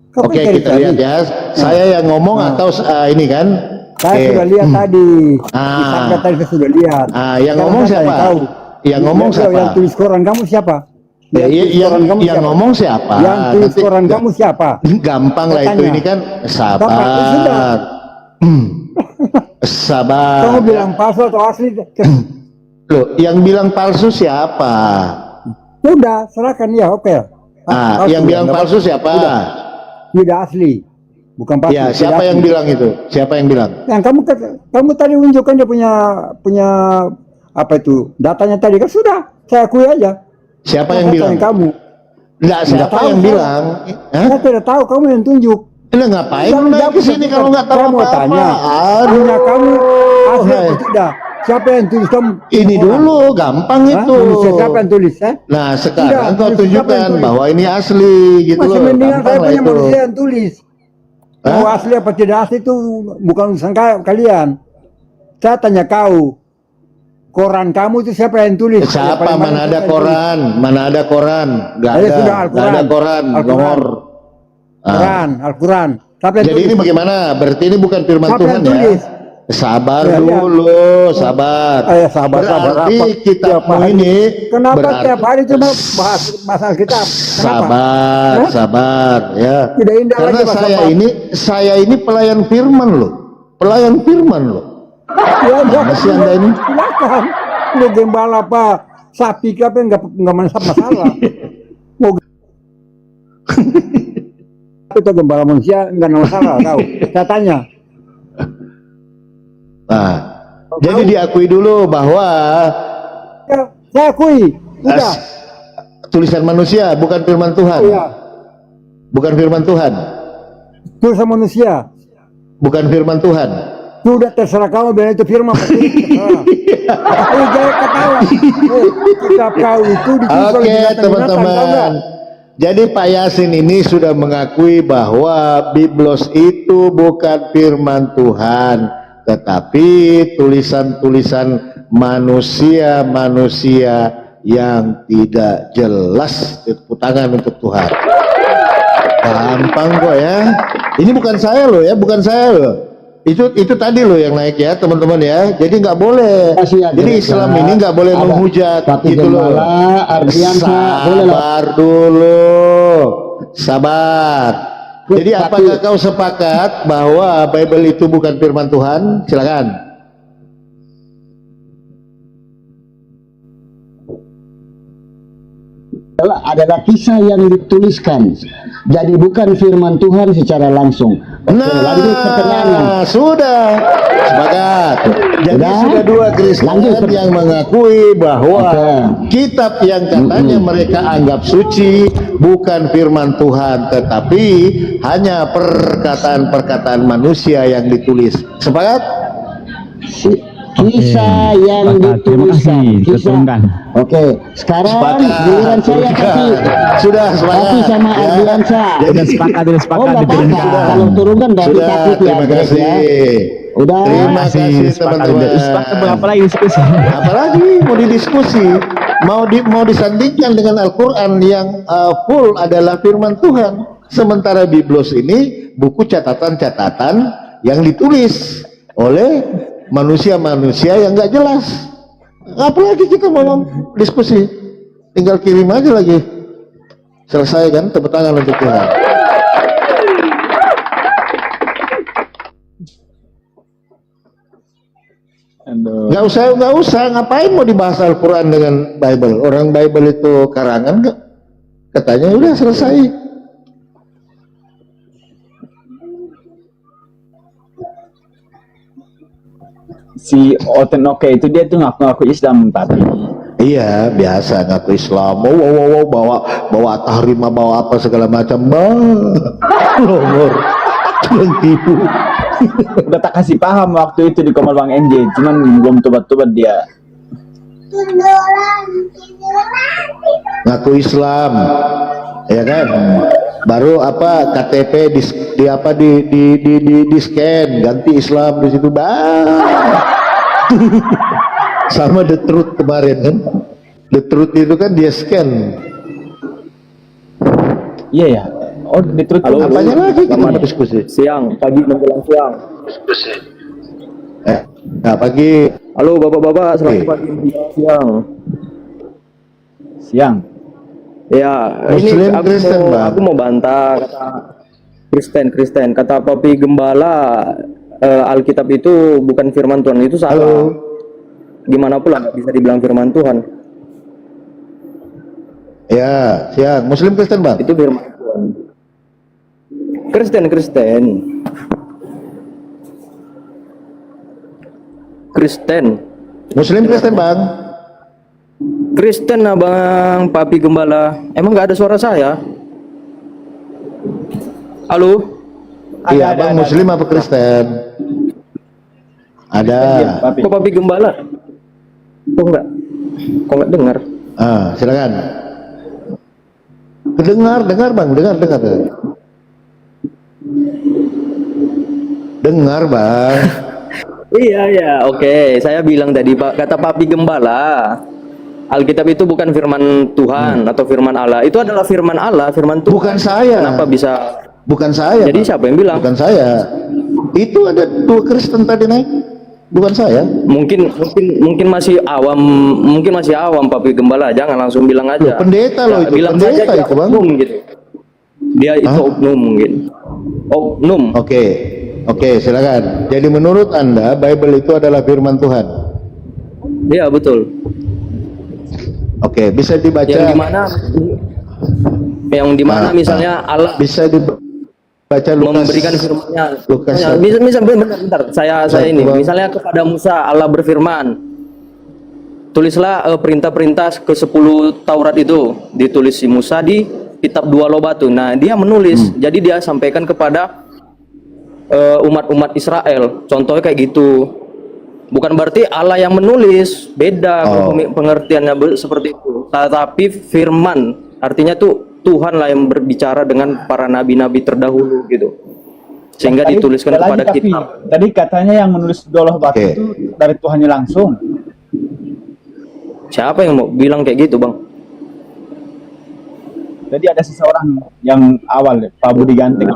Kau Oke, kan cari kita tadi. lihat ya. Saya yang ngomong atau ini kan? Saya Oke. sudah lihat tadi. Ah. Di Sabda tadi saya sudah lihat. Yang Sekarang ngomong saya siapa? tanya kau. Yang ngomong siapa? Yang tulis koran kamu siapa? Ya, tulis koran kamu yang siapa? ngomong siapa? Yang tulis Nanti- koran kamu siapa? Gampang lah itu, Tanya. ini kan Bapak, sudah. sabar. Sabar. Kamu bilang palsu atau asli? Loh, yang bilang palsu siapa? Udah, serahkan ya, oke. Yang bilang nggak palsu apa-apa. siapa? Udah. Tidak asli, bukan palsu. Ya, tidak siapa asli. yang bilang itu? Siapa yang bilang? Yang kamu tadi unjukkan dia punya apa itu datanya tadi kan sudah, saya akui aja. Siapa yang Saya bilang? tanya kamu. Enggak, siapa tahu, yang saya. bilang? Hah? Saya tidak tahu, kamu yang tunjuk. Lah ngapain Kamu naik jawab, ke sini saya kalau nggak tahu saya mau apa-apa? tanya. Aduh. Punya kamu asli hai. atau tidak? Siapa yang tulis kamu? Ini Orang. dulu, gampang Hah? itu. Manusia siapa yang tulis? Nah, sekarang Tidak, kau manusia siapa yang tunjukkan tulis? bahwa ini asli gitu Masih loh. mendingan Gampang saya lah punya itu. manusia yang tulis. Hah? Mau asli apa tidak asli itu bukan urusan kalian. Saya tanya kau, koran kamu itu siapa yang tulis? Yang Siapa? paling Mana banyak ada siapa yang koran? Mana ada koran? Nggak Ada ada. sudah Nggak Al-Quran. ada koran. Al-Quran. Nomor. tulis? Al-Quran. Siapa yang Jadi tulis? ini bagaimana? Berarti ini bukan firman Siapa Tuhan yang ya? tulis? Sabar Ya, ya. dulu, sabar. Sabar Berarti apa? kitabmu Tiap hari. ini Kenapa berarti- tiap hari cuma bahas masalah kitab? Kenapa? Sabar, Hah? sabar ya. Tidak indah Karena lagi, Mas saya ini pelayan firman loh. Pelayan firman loh. Ya, Masih Anda ini? silakan. Lu gembala apa? Sapi apa nggak masalah. Mau itu gembala manusia nggak ada masalah tahu. Saya tanya. Nah, jadi diakui dulu bahwa Ya, saya akui. Udah. tulisan manusia bukan firman Tuhan. Iya. Bukan firman Tuhan. Tulisan manusia. Bukan firman Tuhan. Sudah terserah kamu bilang itu firman. Terserah. Jangan ketawa. Kitab kau itu ditulis oleh Oke binatang-binatang, tahu teman-teman. nggak? Jadi Pak Yasin ini sudah mengakui bahwa Biblos itu bukan firman Tuhan, tetapi tulisan-tulisan manusia-manusia yang tidak jelas. Tepuk tangan untuk Tuhan. Gampang kok ya. Ini bukan saya loh ya, bukan saya loh. Itu tadi loh yang naik ya teman-teman ya. Jadi nggak boleh. Jadi Islam ini nggak boleh menghujat gitu loh. Sabar dulu, sabar. Jadi apakah kau sepakat bahwa Bible itu bukan firman Tuhan? Silakan. adalah kisah yang dituliskan. Jadi bukan firman Tuhan secara langsung. Lanjut pertanyaannya. Sudah sepakat. Jadi sudah dua Kristen yang mengakui bahwa kitab yang katanya mereka anggap suci bukan firman Tuhan, tetapi hanya perkataan-perkataan manusia yang ditulis. Sepakat? Sepakat. Kisah yang Terima dituliskan. kasih, Keturunkan. Oke, sekarang giliran saya kasih. Sudah sepakat. Tapi sama Ardiansa. Sudah sepakat, sudah sepakat, nggak apa-apa. diturunkan. Kalau turunkan berarti Sudah, takut ya. terima Greg, kasih. ya. Udah. Terima kasih sepakat. teman-teman. Sepakat, Bang. Apa lagi diskusi? Apalagi mau didiskusi, mau disandingkan dengan Al-Quran yang full adalah firman Tuhan. Sementara Biblos ini buku catatan-catatan yang ditulis oleh manusia-manusia yang nggak jelas. Apalagi kita mau diskusi, tinggal kirim aja lagi. Selesai kan? Tepuk tangan untuk Tuhan. Nggak usah, ngapain mau dibahas Al-Quran dengan Bible? Orang Bible itu karangan nggak? Katanya udah selesai. Si Oten Oke itu dia tuh ngaku-ngaku Islam tapi Iya, biasa ngaku Islam. Bawa tahrima, bawa apa segala macam. Lomor, tukang tipu. udah tak kasih paham waktu itu di Komar Bang NJ, cuman belum tobat-tobat dia. Ngaku Islam, ya kan? Baru apa KTP di scan, ganti Islam di situ, sama The Truth kemarin kan? The Truth itu kan dia scan. Iya ya. Oh, di Truth. Apanya lagi kita diskusi? Siang, pagi menjelang siang. Nah, pagi. Halo bapak-bapak, selamat pagi menjelang siang. Siang. Ya, Muslim ini Kristen, Bang. aku mau bantah kata Kristen. Kata Papi Gembala, Alkitab itu bukan firman Tuhan, itu salah. Halo. Gimana pula nggak bisa dibilang firman Tuhan? Ya, siang. Muslim Kristen, Bang. Itu firman Tuhan. Kristen. Muslim Kristen, Bang. Kristen abang Papi Gembala. Emang nggak ada suara saya? Halo? Iya, Bang. Muslim apa Kristen? Ada. Kok Papi Gembala? Kok nggak dengar? Silakan. Dengar, Bang. Dengar. Dengar, Bang. Iya, oke. Saya bilang tadi, Pak, kata Papi Gembala, Alkitab itu bukan firman Tuhan atau firman Allah. Itu adalah firman Allah, firman Tuhan. Bukan saya. Kenapa bisa? Bukan saya. Jadi Bang. siapa yang bilang? Bukan saya. Itu ada dua Kristen tadi naik. Bukan saya. Mungkin masih awam Papi Gembala. Jangan langsung bilang aja. Pendeta loh itu. Bilang Pendeta saja dia itu, Bang. oknum gitu. Dia itu oknum mungkin. Oknum. Oke, silakan. Jadi menurut Anda Bible itu adalah firman Tuhan. Iya, betul. Oke, bisa dibaca. Yang dimana misalnya Allah bisa dibaca Lukas. memberikan firman-Nya. Lukas. Misal bentar. Saya ini. Misalnya kepada Musa Allah berfirman, tulislah perintah-perintah ke-10 Taurat itu, ditulis si Musa di kitab 2 loh batu. Nah, dia menulis. Jadi dia sampaikan kepada umat-umat Israel. Contohnya kayak gitu. Bukan berarti Allah yang menulis, beda pengertiannya seperti itu. Tetapi firman, artinya tuh Tuhan lah yang berbicara dengan para nabi-nabi terdahulu gitu. Sehingga dituliskan kepada kita. Tadi katanya yang menulis dolah batu itu dari Tuhannya langsung. Siapa yang mau bilang kayak gitu, Bang? Jadi ada seseorang yang awal, Pak Budi Ganting.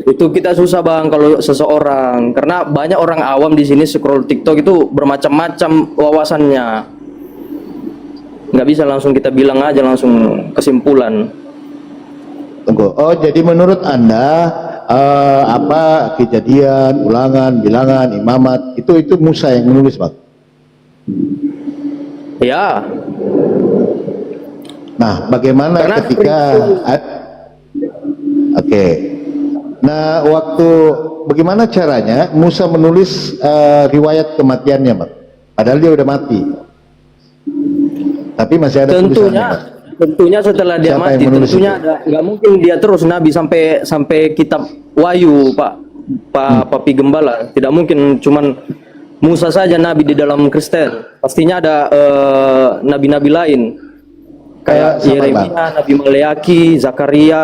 Itu kita susah, Bang, kalau seseorang, karena banyak orang awam di sini scroll TikTok itu bermacam-macam wawasannya. Nggak bisa langsung kita bilang aja langsung kesimpulan. Tunggu. Oh, jadi menurut Anda apa Kejadian, Ulangan, Bilangan, Imamat itu Musa yang menulis, Bang? Ya. Nah, bagaimana Karena ketika Oke. Nah, bagaimana caranya Musa menulis riwayat kematiannya, Bang? Padahal dia udah mati. Tapi masih ada tulisannya, Bang. Tentunya setelah dia Siapa yang mati, menulis tentunya itu? nggak mungkin dia terus nabi sampai kitab Wahyu, Pak Papi Gembala. Tidak mungkin cuman Musa saja nabi di dalam Kristen. Pastinya ada nabi-nabi lain kayak sabar, Bang. Yeremia, Nabi Maleaki, Zakaria.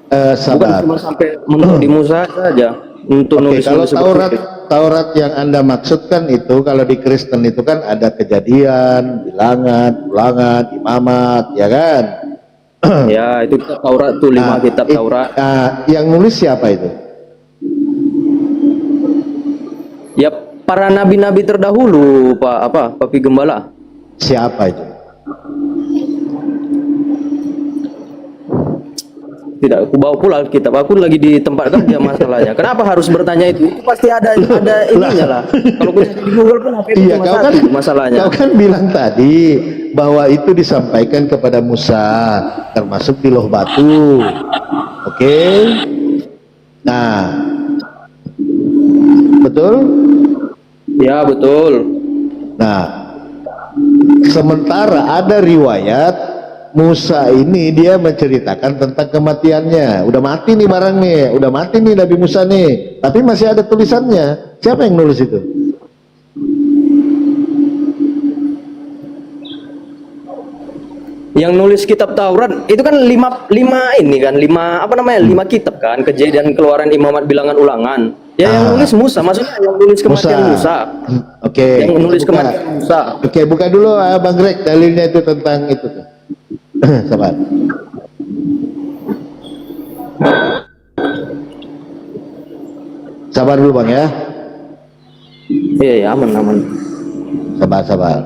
Bukan Sabar. cuma sampai menurut di Musa saja untuk Oke, nulis kalau seperti itu. Taurat yang Anda maksudkan itu, kalau di Kristen itu kan ada Kejadian, Bilangan, Ulangan, Imamat, ya kan? Ya, itu kitab Taurat tuh 5 kitab Taurat. Yang nulis siapa itu? Ya, para nabi-nabi terdahulu, Papi Gembala. Siapa itu? Tidak, aku bawa pula kitab. Aku lagi di tempat kerja masalahnya. Kenapa harus bertanya itu? Itu pasti ada ininya lah. Kalau aku cari di Google pun apa itu Iya, cuma kau satu kan, masalahnya. kau kan bilang tadi bahwa itu disampaikan kepada Musa, termasuk di Loh Batu. Oke? Nah, betul? Ya, betul. Nah, sementara ada riwayat Musa ini dia menceritakan tentang kematiannya. Udah mati nih barang nih, udah mati nih Nabi Musa nih. Tapi masih ada tulisannya. Siapa yang nulis itu? Yang nulis kitab Taurat itu kan lima kitab kan, Kejadian, Keluaran, Imamat, Bilangan, Ulangan. Ya, yang nulis Musa, maksudnya yang nulis kematian Musa. Oke. Yang nulis Buka. kematian Musa. Oke, buka dulu Bang Greg dalilnya itu tentang itu tuh. Sabar. Sabar dulu Bang ya. Iya, aman. Sabar.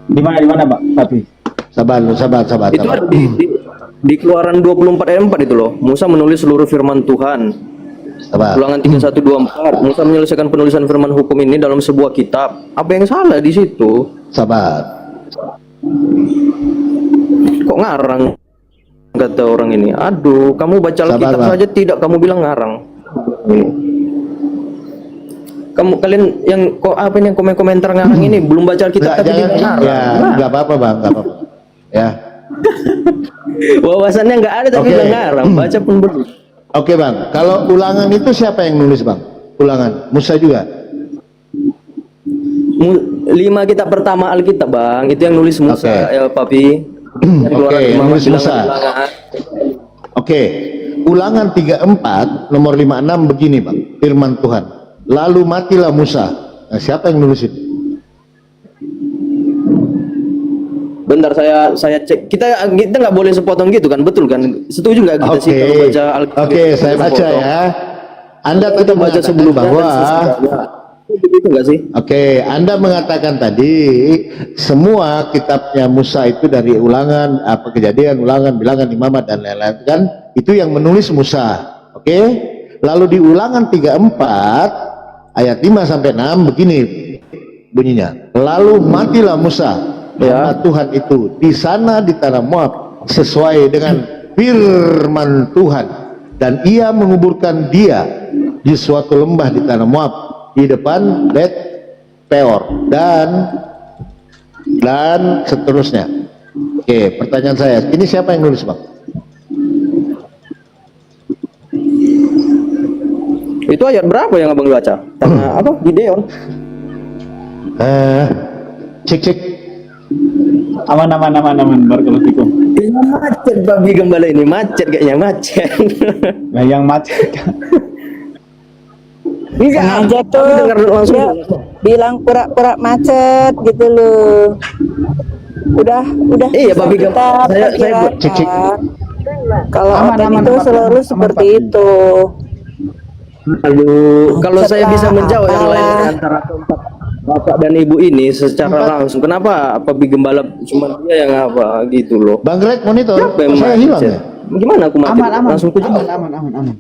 Di mana Pak Papi? Sabar. Itu ada di Keluaran 24 ayat 4 itu loh. Musa menulis seluruh firman Tuhan. Sabar. Ulangan 3124. Musa menyelesaikan penulisan firman hukum ini dalam sebuah kitab. Apa yang salah di situ? Sabar. Kok ngarang? Kata orang ini. Aduh, kamu baca Alkitab Bang. saja tidak kamu bilang ngarang. Kalian yang komentar ngarang ini belum baca Alkitab tapi dia ngarang. Ya, nggak apa-apa Bang, nggak apa-apa. Ya. Wawasannya nggak ada tapi bilang ngarang. Baca pun belum. Oke Bang, kalau Ulangan itu siapa yang nulis Bang? Ulangan, Musa juga? 5 kitab pertama Alkitab Bang, itu yang nulis Musa, ya Papi. Oke, yang nulis Musa. Oke, Ulangan 34 nomor 56 begini Bang, firman Tuhan. Lalu matilah Musa. Nah, siapa yang nulis itu? Bentar saya cek. Kita nggak boleh sepotong gitu kan, betul kan? Setuju nggak kita sih kalau baca Alkitab? Oke, saya baca sepotong? ya. Anda tadi Kita baca mengatakan sebelum bahwa begitu nggak sih? Oke, Anda mengatakan tadi semua kitabnya Musa itu dari Ulangan, Kejadian, Ulangan, Bilangan, Imamat dan lain-lain kan itu yang menulis Musa. Oke? Lalu di Ulangan 34 ayat 5 sampai 6 begini bunyinya. Lalu matilah Musa hamba Tuhan itu di sana di tanah Moab sesuai dengan firman Tuhan, dan ia menguburkan dia di suatu lembah di tanah Moab di depan Bet Peor dan seterusnya. Oke, pertanyaan saya, ini siapa yang nulis Bang? Itu ayat berapa yang abang baca? Apa? Gideon. Cek. Aman barakallahu fikum. Macet babi gembala ini, macet kayaknya macet. Nah, yang macet. Sengaja tuh dia bilang pura-pura macet gitu loh. Udah Iya, babi gembala. kita Saya cek. kalau Aman, orang itu Pak. selalu Aman, seperti Pak. itu. Aduh, kalau saya bisa menjawab yang lain apalah. antara bapak dan ibu ini secara langsung, kenapa Papi Gembala cuma dia yang apa gitu loh? Bang Greg monitor, Siapa yang saya macet? hilang ya? Gimana aku mati? Aman. Langsung ku jawab. Aman.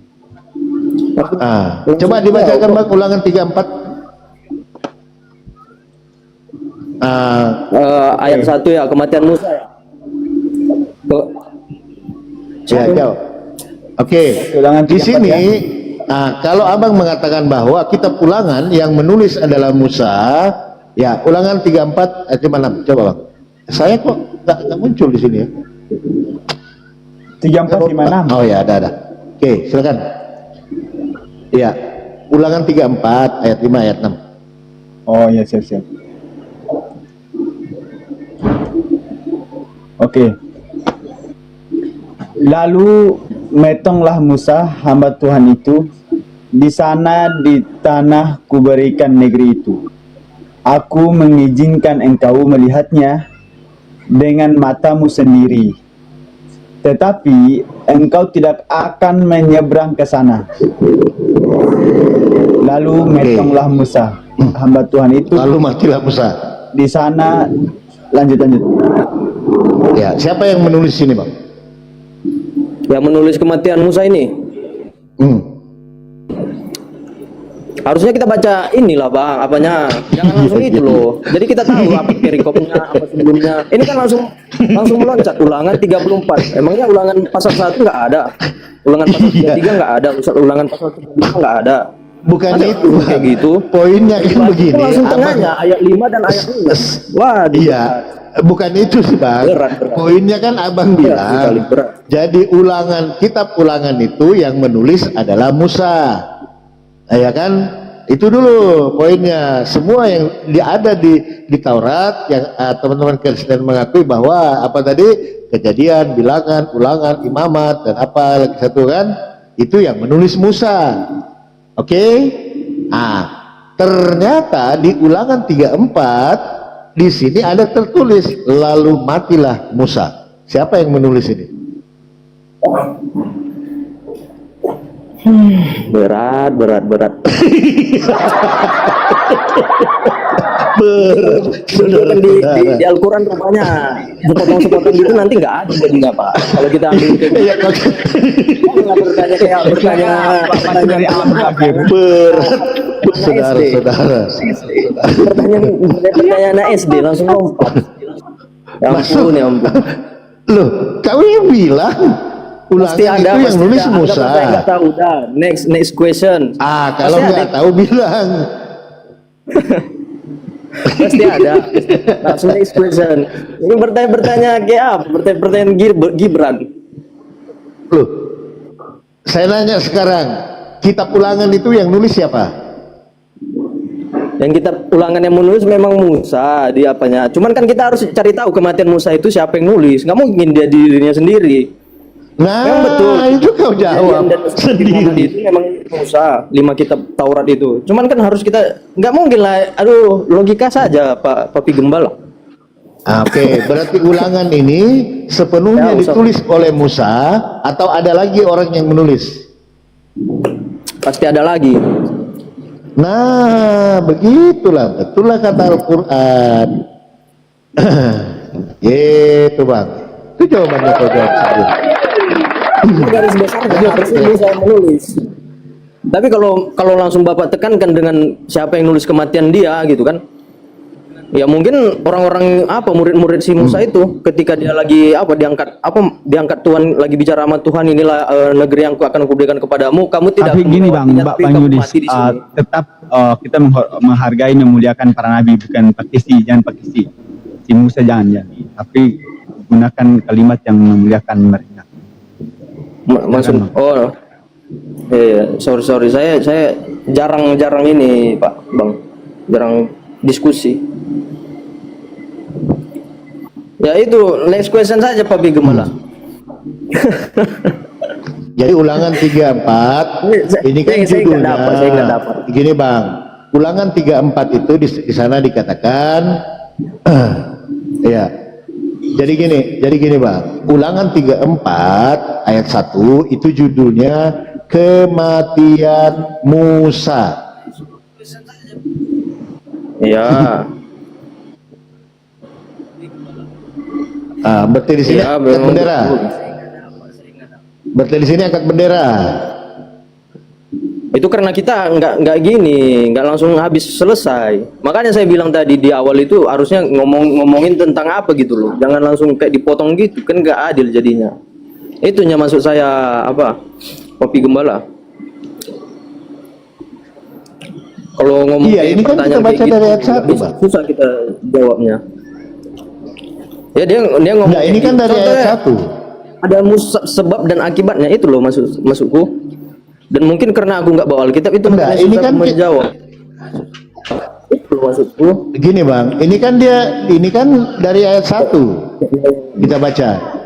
Coba dibacakan Bang Ulangan 34. Ayat 1 ya, kematian Musa ya. Ya, jauh. Oke, Ulangan di 34 sini ya. kalau abang mengatakan bahwa kitab ulangan yang menulis adalah Musa, ya ulangan 34 ayat 56. Coba bang. Saya kok nggak muncul di sini ya? 3456. Oh ya, ada. Oke, silakan. Ya, ulangan 34 ayat 5 ayat 6. Oh ya, siap. Oke. Lalu metonglah Musa hamba Tuhan itu di sana di tanah kuberikan negeri itu. Aku mengizinkan engkau melihatnya dengan matamu sendiri. Tetapi engkau tidak akan menyeberang ke sana. Lalu metonglah Musa hamba Tuhan itu Lalu matilah Musa. di sana. Lanjut. Ya, siapa yang menulis sini bang? Yang menulis kematian Musa ini. Harusnya kita baca inilah bang, apanya, jangan langsung itu loh. Jadi kita tahu apa perikopnya, apa sebelumnya. Ini kan langsung meloncat. Ulangan 34. Emangnya ulangan pasal 1 nggak ada? Ulangan pasal 33 nggak ada? Ulangan pasal 35 nggak ada? Bukan Ada itu kayak gitu. Poinnya kan begini. Langsung abang- tengahnya ayat 5 dan ayat 6. Wah, Iya, bukan itu sih bang. Berat. Poinnya kan abang Berat bilang. sekali, berat. Jadi kitab ulangan itu yang menulis adalah Musa. Ya kan? Itu dulu poinnya. Semua yang ada di Taurat yang teman-teman Kristen mengakui bahwa apa tadi Kejadian, Bilangan, Ulangan, Imamat dan apa lagi satu kan? Itu yang menulis Musa. Oke? Ternyata di Ulangan 34 di sini ada tertulis lalu matilah Musa. Siapa yang menulis ini? berat. Saudara, Di Al-Quran rupanya sepotong-sepotong gitu nanti nggak ada jadinya pak. Kalau kita ambil kayak Iya, gitu, bertanya dari alam kafir. saudara. pertanyaan SD langsung lompat. Ya ampun, ya ampun. Loh, kau yang bilang Pasti ulangan ada, itu yang pasti nulis ada. Musa. Saya nggak tahu dah. Next question. Kalau Pasti nggak tahu bilang. Pasti ada. Langsung next question. Ini bertanya kayak apa? Pertanyaan Gibran. Loh, saya nanya sekarang, kitab ulangan itu yang nulis siapa? Yang kita ulangan yang menulis memang Musa di apanya. Cuman kan kita harus cari tahu kematian Musa itu siapa yang nulis. Nggak mungkin dia dirinya sendiri. Nah, Memang betul. itu kau jawab Dan sendiri. itu memang Musa 5 kitab Taurat itu. Cuman kan harus kita nggak mungkin lah. Aduh, logika saja Pak Papi Gembala. Oke, berarti ulangan ini sepenuhnya Ya, Ustaz. ditulis oleh Musa atau ada lagi orang yang menulis? Pasti ada lagi. Nah, begitulah, betullah kata Al-Quran. Gitu bang, itu jawabannya kau jawab sendiri. Garis besarnya harusnya Musa yang menulis. Tapi kalau langsung Bapak tekankan dengan siapa yang nulis kematian dia gitu kan? Ya mungkin orang-orang murid-murid si Musa itu ketika dia lagi diangkat Tuhan lagi bicara sama Tuhan, inilah negeri yang akan kuberikan kepadamu, kamu tidak Tapi akan gini melewatinya, Bang tapi kamu Yudis, mati di sini. tetap kita menghargai memuliakan para nabi, bukan jangan pakai si Musa jangan, tapi gunakan kalimat yang memuliakan mereka. Maksud sorry saya jarang ini Pak Bang, jarang diskusi. Ya itu next question saja Pak Gembala. Jadi ulangan 34 ini kan saya nggak judulnya. dapat, saya nggak dapat. Gini bang, ulangan 34 itu di sana dikatakan, ya. Jadi gini bang, ulangan 34 ayat 1 itu judulnya kematian Musa. Ya. Berarti di sini Ya, angkat memang bendera. betul. Berarti di sini angkat bendera. Itu karena kita nggak gini, nggak langsung habis selesai. Makanya saya bilang tadi di awal itu harusnya ngomongin tentang apa gitu loh. Jangan langsung kayak dipotong gitu, kan nggak adil jadinya. Itunya maksud saya apa? Kopi Gembala. Kalau ngomong Iya, ini kan kita pertanyaan baca kayak dari ayat gitu, 1, Bang. susah kita jawabnya. Ya dia ngomong. Nah, ini kayak kan gitu. dari ayat Contohnya, 1. ada sebab dan akibatnya, itu loh maksudku. Dan mungkin karena aku nggak bawa Alkitab itu Enggak, makanya ini susah kan menjawab. Itu loh maksudku. Gini Bang, ini kan dari ayat 1 kita baca.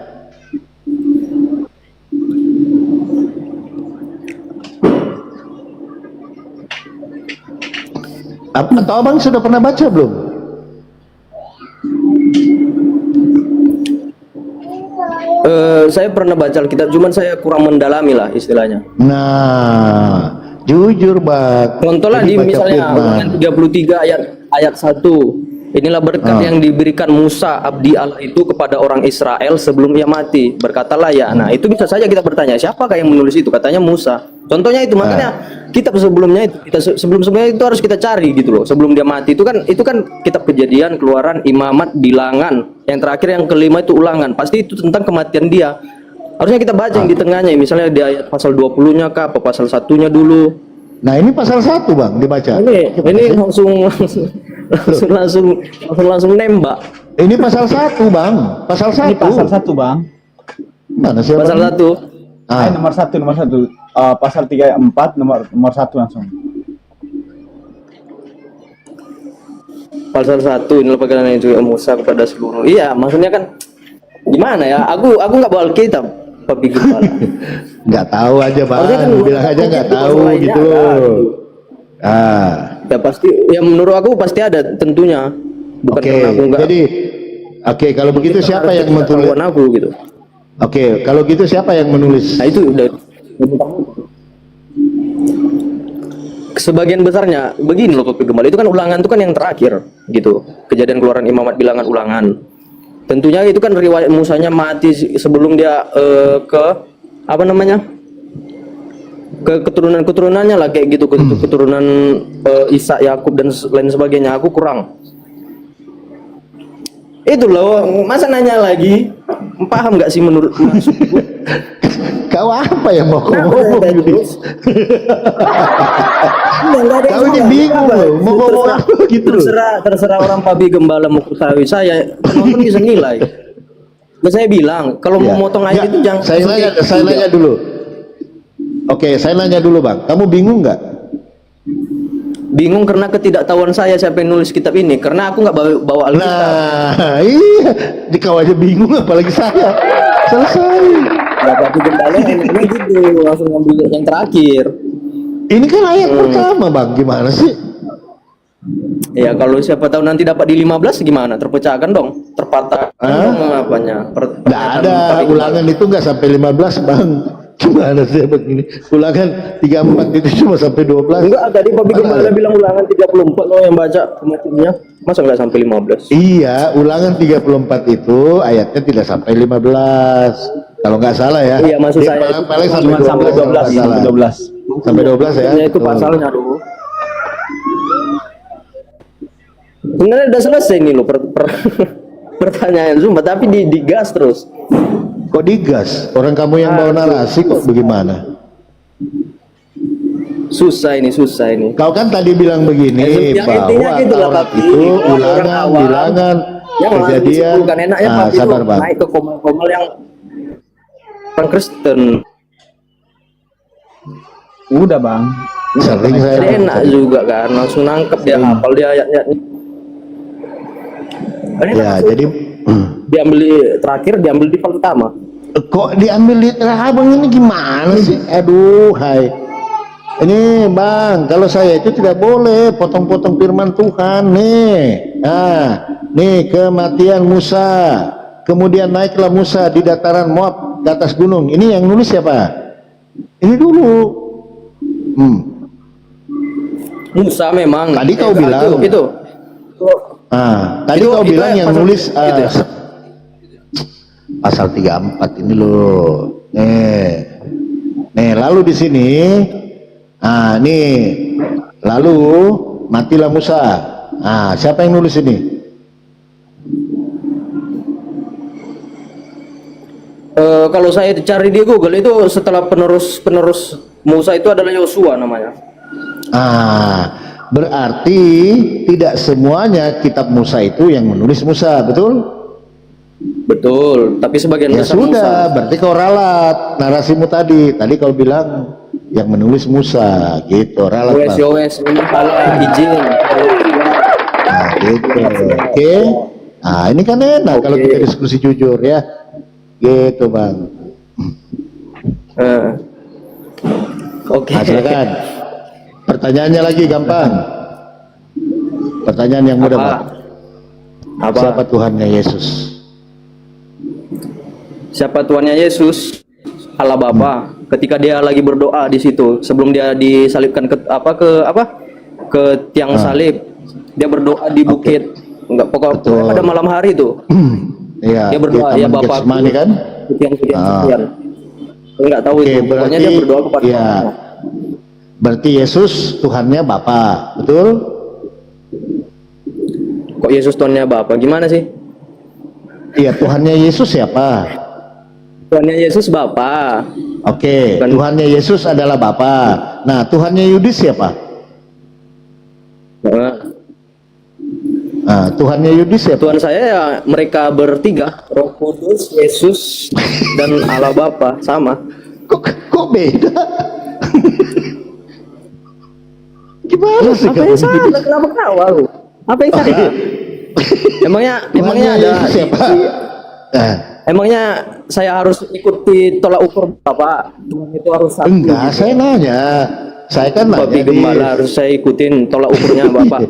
Atau Abang sudah pernah baca belum? Saya pernah baca Alkitab, cuman saya kurang mendalami lah istilahnya. Nah, jujur Bang. Contohlah Jadi di baca misalnya firman. Ulangan 33 ayat 1. Inilah berkat yang diberikan Musa abdi Allah itu kepada orang Israel sebelum ia mati. Berkatalah ya. Nah, itu bisa saja kita bertanya, siapakah yang menulis itu? Katanya Musa. Contohnya itu, makanya kitab sebelumnya itu sebelumnya itu harus kita cari gitu loh. Sebelum dia mati itu kan kitab Kejadian, Keluaran, Imamat, Bilangan. Yang terakhir yang kelima itu Ulangan. Pasti itu tentang kematian dia. Harusnya kita baca yang di tengahnya, misalnya di ayat pasal 20-nya kah, apa pasal 1-nya dulu. Nah, ini pasal 1 Bang dibaca. Ini langsung nembak. Ini pasal 1 Bang. Pasal 1. Ini pasal 1 Bang. Mana sih Pasal Bang? 1. Ah. Nomor 1. Pasal 34 nomor 1 langsung. Pasal 1 inilah perkataan yang juga Musa kepada seluruh. Iya, maksudnya kan gimana ya? Aku nggak bawa Alkitab, Papi Gembala. Nggak tahu aja Bang. Harusnya kan Bilang aja nggak tahu lainnya gitu kan. loh. Ah. Ya pasti, ya menurut aku pasti ada tentunya. Bukan Oke, karena aku nggak. jadi kalau begitu siapa yang menulis? Aku gitu. Oke, kalau gitu siapa yang menulis? Nah itu udah. Sebagian besarnya begini loh Papi Gembala, itu kan Ulangan itu kan yang terakhir gitu. Kejadian, Keluaran, Imamat, Bilangan, Ulangan. Tentunya itu kan riwayat Musanya mati sebelum dia ke apa namanya? Ke keturunan-keturunannya lah kayak gitu, keturunan Ishak, Yakub dan lain sebagainya. Aku kurang. Itu loh, masa nanya lagi? Paham nggak sih menurut maksudku? Kau apa yang mau ngomong gitu? Kau ini bingung loh, mau ngomong apa gitu loh. Terserah orang Papi Gembala mau ketahui, saya penonton bisa nilai. Nah, saya bilang kalau mau motong ayat itu jangan. Saya nanya dulu. Oke, saya nanya dulu Bang. Kamu bingung nggak? Bingung karena ketidaktahuan saya siapa yang nulis kitab ini. Karena aku nggak bawa Alkitab. Nah, iya. Di kau aja bingung, apalagi saya. Selesai. Ya, Papi Gembala enaknya gitu, langsung ngambil yang terakhir. Ini kan ayat pertama Bang, gimana sih? Ya kalau siapa tahu nanti dapat di 15 gimana? Terpecahkan dong, terpatahkan dong apanya? Nggak ada, Ulangan itu nggak sampai 15 Bang. Gimana sih begini? Ulangan 34 itu cuma sampai 12. Enggak, tadi Papi Gembala bilang Ulangan 34 loh yang baca kematiannya. Masa nggak sampai 15? Iya, Ulangan 34 itu ayatnya tidak sampai 15. Kalau nggak salah ya. Iya, maksud Dia saya paling sampai 12. Sampai 12. Salah. 12. Sampai 12 ya. Itu pasalnya dulu. Sebenarnya udah selesai nih loh pertanyaan Zumba, tapi digas terus. Kok digas? Orang kamu yang bawa narasi kok bagaimana? Susah ini. Kau kan tadi bilang begini Yang intinya bahwa gitu lah, Taurat Papi. itu Orang ulangan, awam bilangan, yang kejadian. kan enaknya Papi Sabar itu Bang. naik ke komel-komel yang orang Kristen. Udah Bang. Sering saya Jadi enak juga kan, langsung nangkep dia hafal dia ayatnya. Ini Ya, kan jadi diambil terakhir, diambil di pertama. kok diambil di Abang ini gimana sih? Aduh, hai. Ini Bang, kalau saya itu tidak boleh potong-potong firman Tuhan nih. Nah, nih kematian Musa. Kemudian naiklah Musa di dataran Moab ke atas gunung. Ini yang nulis siapa? Ini dulu. Musa memang. Tadi kau bilang. itu. Tadi kau bilang yang pasal, nulis gitu ya? pasal 34 ini loh. Nih, lalu di sini nih, lalu matilah Musa. Siapa yang nulis ini? Kalau saya cari di Google itu setelah penerus Musa itu adalah Yosua namanya. Berarti tidak semuanya kitab Musa itu yang menulis Musa, betul? Betul, tapi sebagian Ya besar sudah, Musa. berarti kau ralat narasimu tadi. Tadi kau bilang yang menulis Musa, gitu. Ralat, Bang. Yowes, ini salah izin. Nah, gitu. Oke. Nah, ini kan enak kalau kita diskusi jujur ya. Gitu, Bang. Oke. Nah, silakan. Pertanyaannya lagi gampang. Pertanyaan yang mudah, Bang. Apa? Siapa Tuhannya Yesus? Siapa Tuhannya Yesus? Allah Bapa. Ketika dia lagi berdoa di situ, sebelum dia disalibkan ke tiang salib, dia berdoa di bukit. Enggak, pokoknya pada malam hari itu. Iya. Dia berdoa, di ya Taman Bapa. Getsemani kan? Sekian. Enggak tahu Oke, itu. Pokoknya dia berdoa kepada ya. Berarti Yesus Tuhannya Bapa, betul? Kok Yesus Tuhannya Bapa? Gimana sih? Iya, Tuhannya Yesus siapa? Tuhannya Yesus Bapa. Oke, Bukan. Tuhannya Yesus adalah Bapa. Nah, Tuhannya Yudis siapa? Nah, Tuhannya Yudis siapa? Tuhan saya ya mereka bertiga, Roh Kudus, Yesus, dan Allah Bapa sama. Kok beda? Gimana sih Apa yang salah? Kenapa ketawa lu? Apa yang salah? emangnya ada Yesus siapa? Nah, emangnya saya harus ikuti tolak ukur Bapak? Tuhan itu harus satu. enggak, saya nanya. Saya kan Bapak nanya Gembala harus saya ikutin tolak ukurnya Bapak.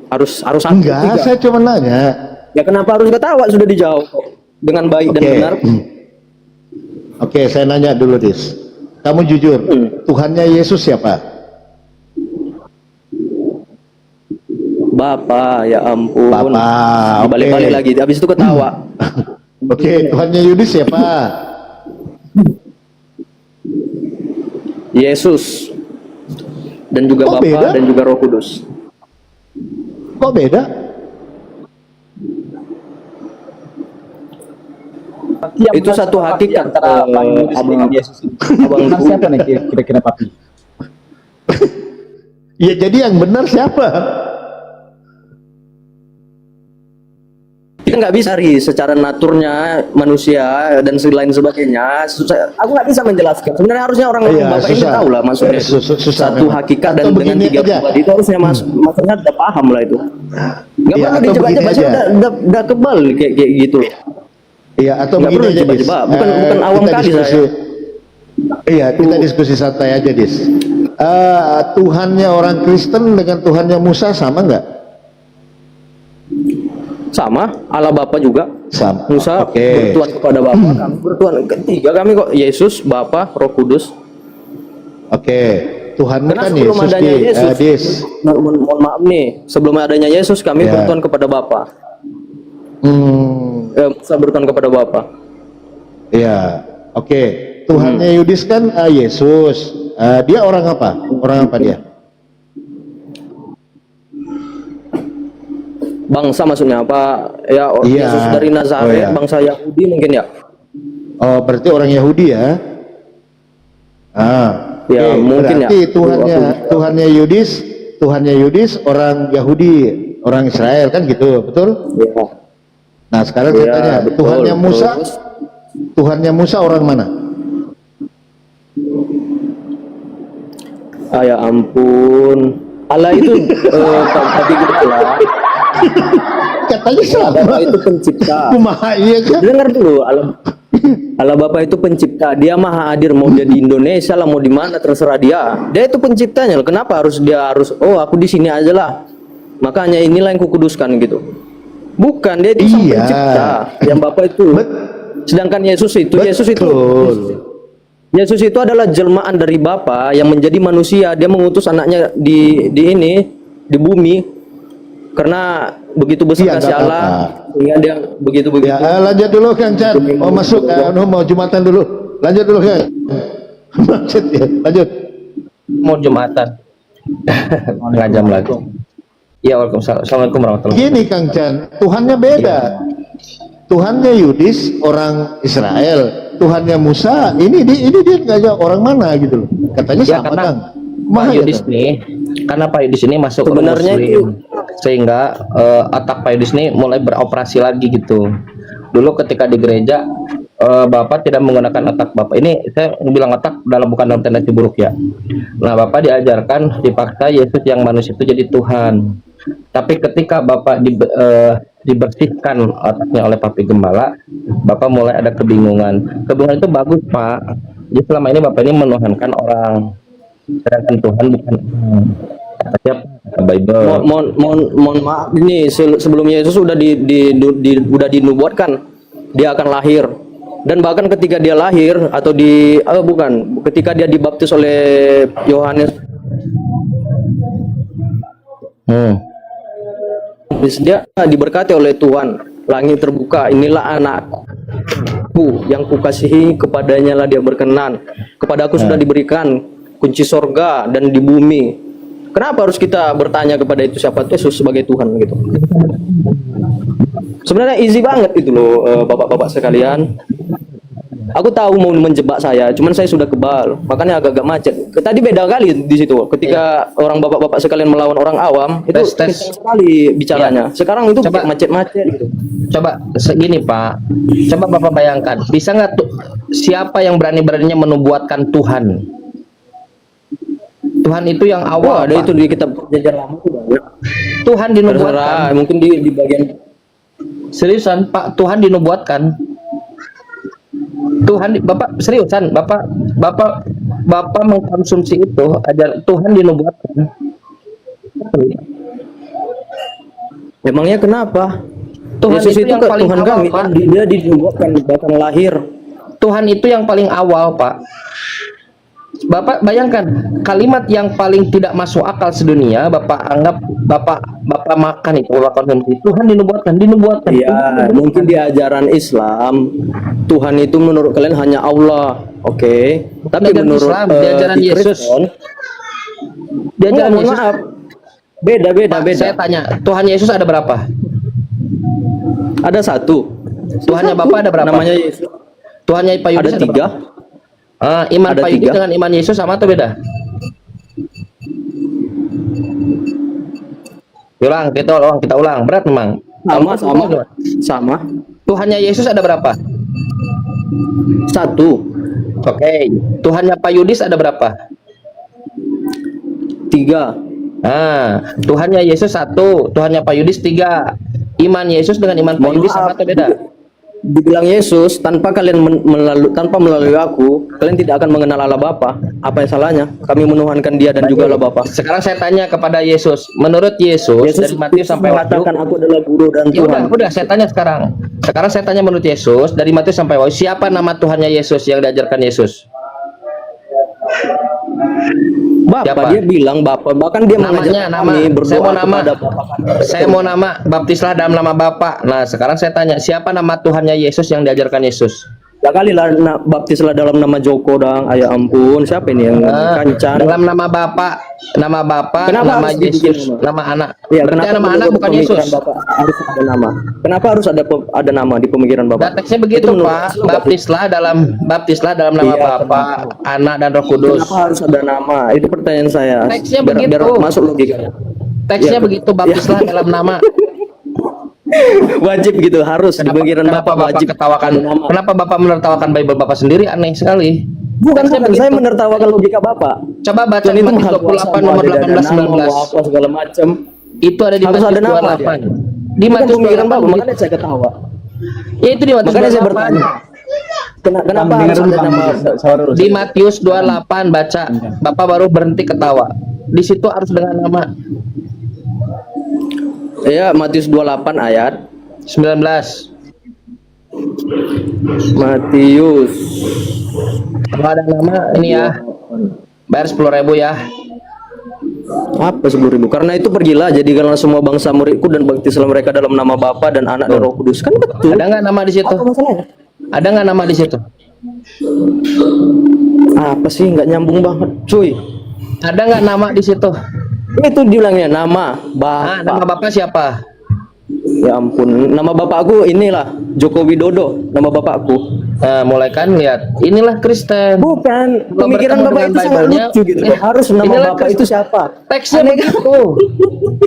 harus satu. Enggak, tiga. saya cuma nanya. Ya kenapa harus ketawa? Sudah dijawab kok. Dengan baik dan Oke. benar. Oke, saya nanya dulu, Dis. Kamu jujur, Tuhannya Yesus siapa? Bapak, ya ampun. Bapak, oke. Balik-balik lagi. Habis itu ketawa. Oke, Tuhannya Yudis siapa? Yesus. Dan juga Kok Bapa beda? dan juga Roh Kudus. Kok beda? Itu satu hakikat abang Yesus. abang Siapa nih kira-kira papi? Ya jadi yang benar siapa? kita nggak bisa secara naturnya manusia dan lain sebagainya. Aku nggak bisa menjelaskan. Sebenarnya harusnya orang Iya, Bapak ini susah. tahu lah maksudnya. Iya, susah Satu memang. hakikat dan Atau dengan begini tiga aja. pribadi itu harusnya maksudnya udah paham lah itu. Nggak Iya, perlu atau dijebak-jebak. begini Saya aja. udah kebal kayak gitu loh. Iya, atau Nggak begini perlu aja, Dis. dijebak-jebak. Bukan awam Kita kali diskusi. saya. Iya, kita diskusi santai aja, Dis. Tuhannya orang Kristen dengan Tuhannya Musa sama nggak? Sama, Allah Bapa juga. Sama. Musa Oke. bertuhan kepada Bapa, kami bertuhan ketiga kami kok, Yesus, Bapa, Roh Kudus. Oke. Tuhanmu Karena kan sebelum Yesus, adanya Yesus, Dis. mohon maaf nih, sebelum adanya Yesus kami Ya. bertuhan kepada Bapa. Musa bertuhan kepada Bapa. Iya. Oke. Tuhannya Yudis kan Yesus. Dia orang apa? Orang apa dia? Bangsa maksudnya apa? Ya, Iya. Yesus dari Nazaret, Oh, iya. bangsa Yahudi mungkin ya. Oh, berarti orang Yahudi ya? Ya, oke. mungkin berarti ya. Tuhannya Yudis orang Yahudi, orang Israel kan gitu, betul? Ya. Nah, sekarang saya Ya, tanya, betul. Tuhannya Musa, Terus? Tuhannya Musa orang mana? Ya ampun. Allah itu tapi gimana? Katanya sama. Allah itu pencipta. Kumaha iya kan? Dengar dulu, Allah Bapa itu pencipta. Dia maha hadir, mau dia di Indonesia lah, mau di mana terserah dia. Dia itu penciptanya. Kenapa dia harus aku di sini aja lah. Makanya inilah yang kukuduskan gitu. Bukan, dia itu sang Iya. pencipta. Yang Bapa itu. Sedangkan Yesus itu Yesus itu adalah jelmaan dari Bapa yang menjadi manusia. Dia mengutus anaknya di bumi karena begitu besar Iya, kasih nggak Allah apa-apa. sehingga dia begitu Ya, lanjut dulu Kang Chan. Mau masuk, mau Jumatan dulu. Lanjut dulu Kang. Macet ya, lanjut. Mau Jumatan. Setengah jam lagi. Iya, waalaikumsalam. Assalamualaikum warahmatullahi Gini Kang Chan, Tuhannya beda. Tuhannya Yudis orang Israel, Tuhannya Musa, ini dia ngajak orang mana gitu loh. Katanya Ya, sama karena kan. Pak Yudis nih, karena Pak Yudis ini masuk ke Sebenarnya Muslim, sehingga otak Pak Yudis ini mulai beroperasi lagi gitu. Dulu ketika di gereja, Bapak tidak menggunakan otak Bapak. Ini saya bilang otak bukan dalam tanda buruk ya. Nah, Bapak diajarkan, dipaksa Yesus yang manusia itu jadi Tuhan. Tapi ketika Bapak dibersihkan otaknya oleh Papi Gembala, Bapak mulai ada kebingungan. Kebingungan itu bagus, Pak. Jadi selama ini Bapak ini menuhankan orang, sedangkan Tuhan bukan orang. Kata Bible. Mohon maaf, ini sebelumnya Yesus sudah udah dinubuatkan dia akan lahir, dan bahkan ketika dia lahir atau ketika dia dibaptis oleh Yohanes, dia diberkati oleh Tuhan, langit terbuka, inilah anakku yang kukasihi, kepadanya lah dia berkenan, kepadaku sudah diberikan kunci sorga dan di bumi. Kenapa harus kita bertanya kepada itu siapa Yesus sebagai Tuhan gitu? Sebenarnya easy banget itu loh, bapak-bapak sekalian. Aku tahu mau menjebak saya, cuman saya sudah kebal, makanya agak-agak macet. Tadi beda kali di situ. Ketika orang bapak-bapak sekalian melawan orang awam, itu kencang sekali bicaranya. Sekarang itu macet-macet gitu. Coba segini Pak, coba Bapak bayangkan, bisa nggak tuh siapa yang berani-beraninya menubuatkan Tuhan? Tuhan itu yang awal, ada Pak. itu di kitab perjanjian lama itu banyak. Tuhan dinubuatkan. Mungkin di bagian Seriusan Pak, Tuhan dinubuatkan. Bapak seriusan, Bapak mengkonsumsi itu ajar Tuhan dinubuatkan. Emangnya kenapa? Tuhan Yesus itu yang paling Tuhan awal, kami, Pak. dia dinubuatkan bahkan lahir. Tuhan itu yang paling awal, Pak. Bapak bayangkan kalimat yang paling tidak masuk akal sedunia, Bapak anggap Bapak makan itu, Bapak konsumsi. Tuhan dinubuatkan. Iya, mungkin di ajaran Islam Tuhan itu menurut kalian hanya Allah, oke? Tapi Di ajaran menurut Islam, di ajaran di Yesus. Kristen, Di ajaran mohon Yesus. maaf, beda. Pak, saya tanya, Tuhan Yesus ada berapa? Ada satu. Tuhannya Bapak ada berapa? Namanya Yesus. Tuhannya Pak Yudis Ada tiga. Iman Ada Pak Yudis tiga. dengan iman Yesus sama atau beda? Kita ulang. Berat memang. Sama. Tuhannya Yesus ada berapa? Satu. Oke. Tuhannya Pak Yudis ada berapa? Tiga. Tuhannya Yesus satu, Tuhannya Pak Yudis tiga. Iman Yesus dengan iman Pak Mohon Yudis sama maaf. atau beda? Dibilang Yesus, tanpa kalian melalui aku, kalian tidak akan mengenal Allah Bapa. Apa yang salahnya? Kami menuhankan Dia dan juga Allah Bapa. Sekarang saya tanya kepada Yesus. Menurut Yesus dari Matius sampai Wahyu, mengatakan aku adalah guru dan ya Tuhan. udah saya tanya sekarang. Sekarang saya tanya menurut Yesus dari Matius sampai Wahyu, siapa nama Tuhannya Yesus yang diajarkan Yesus? Bapak, Siapa? dia bilang Bapak, bahkan dia Namanya, mengajak kami berdoa saya mau nama. kepada Bapa kami. Saya mau nama, baptislah dalam nama Bapa. Nah, sekarang saya tanya, siapa nama Tuhannya Yesus yang diajarkan Yesus? Ya kali lah, baptislah dalam nama Joko dang. Ya ampun, siapa ini yang kancan? Dalam nama Bapa, Kenapa nama harus dibikin Yesus, nama? nama anak. Ya, Berarti kenapa nama anak menurut bukan pemikiran Yesus. Bapak harus ada nama? Kenapa harus ada nama di pemikiran Bapak? Nah, teksnya begitu, Itu menurut Pak. Islam, Baptislah dalam nama Iya, Bapa, Anak dan Roh Kudus. Kenapa harus ada nama? Itu pertanyaan saya. Teksnya biar begitu. masuk logikanya. Teksnya Iya, begitu, baptislah dalam nama. Wajib gitu, harus di pemikiran Kenapa Bapak wajib ketawakan? ada nama. Kenapa Bapak menertawakan Bible Bapak sendiri? Aneh sekali. Bukan, Teksnya begitu. saya menertawakan logika Bapak. Coba baca Dan itu Matius maha kuasa, 28 nomor mau ada 18 nama, 19. mau apa segala macam. Itu ada di Harus Matius ada nama 28. dia. Di Bukan Matius pemikiran 28. Bapak, makanya saya ketawa. Ya itu di Matius Makanya saya 28. bertanya. Kenapa harus ada nama? Di Matius 28 baca, Bapak baru berhenti ketawa. Di situ harus dengan nama Ya, Matius 28 ayat 19. Matius. Kalau ada nama ini ya, bayar 10.000 ya. Apa 10.000? Karena itu pergilah jadikanlah semua bangsa muridku dan baptislah mereka dalam nama Bapa dan Anak dan Roh Kudus. Kan betul. Ada nggak nama di situ? Apa masalahnya? Ada nggak nama di situ? Apa sih nggak nyambung banget, cuy? Ada nggak nama di situ? Itu dibilangnya nama Bapak. Nama Bapak siapa? Ya ampun, nama bapakku inilah Joko Widodo, nama bapakku. Nah, mulai kan lihat, inilah Kristen. Bukan, Kalau pemikiran bertemu bapak dengan itu sangat Bible-nya, lucu gitu. Harus nama inilah bapak itu siapa? Teksnya begitu.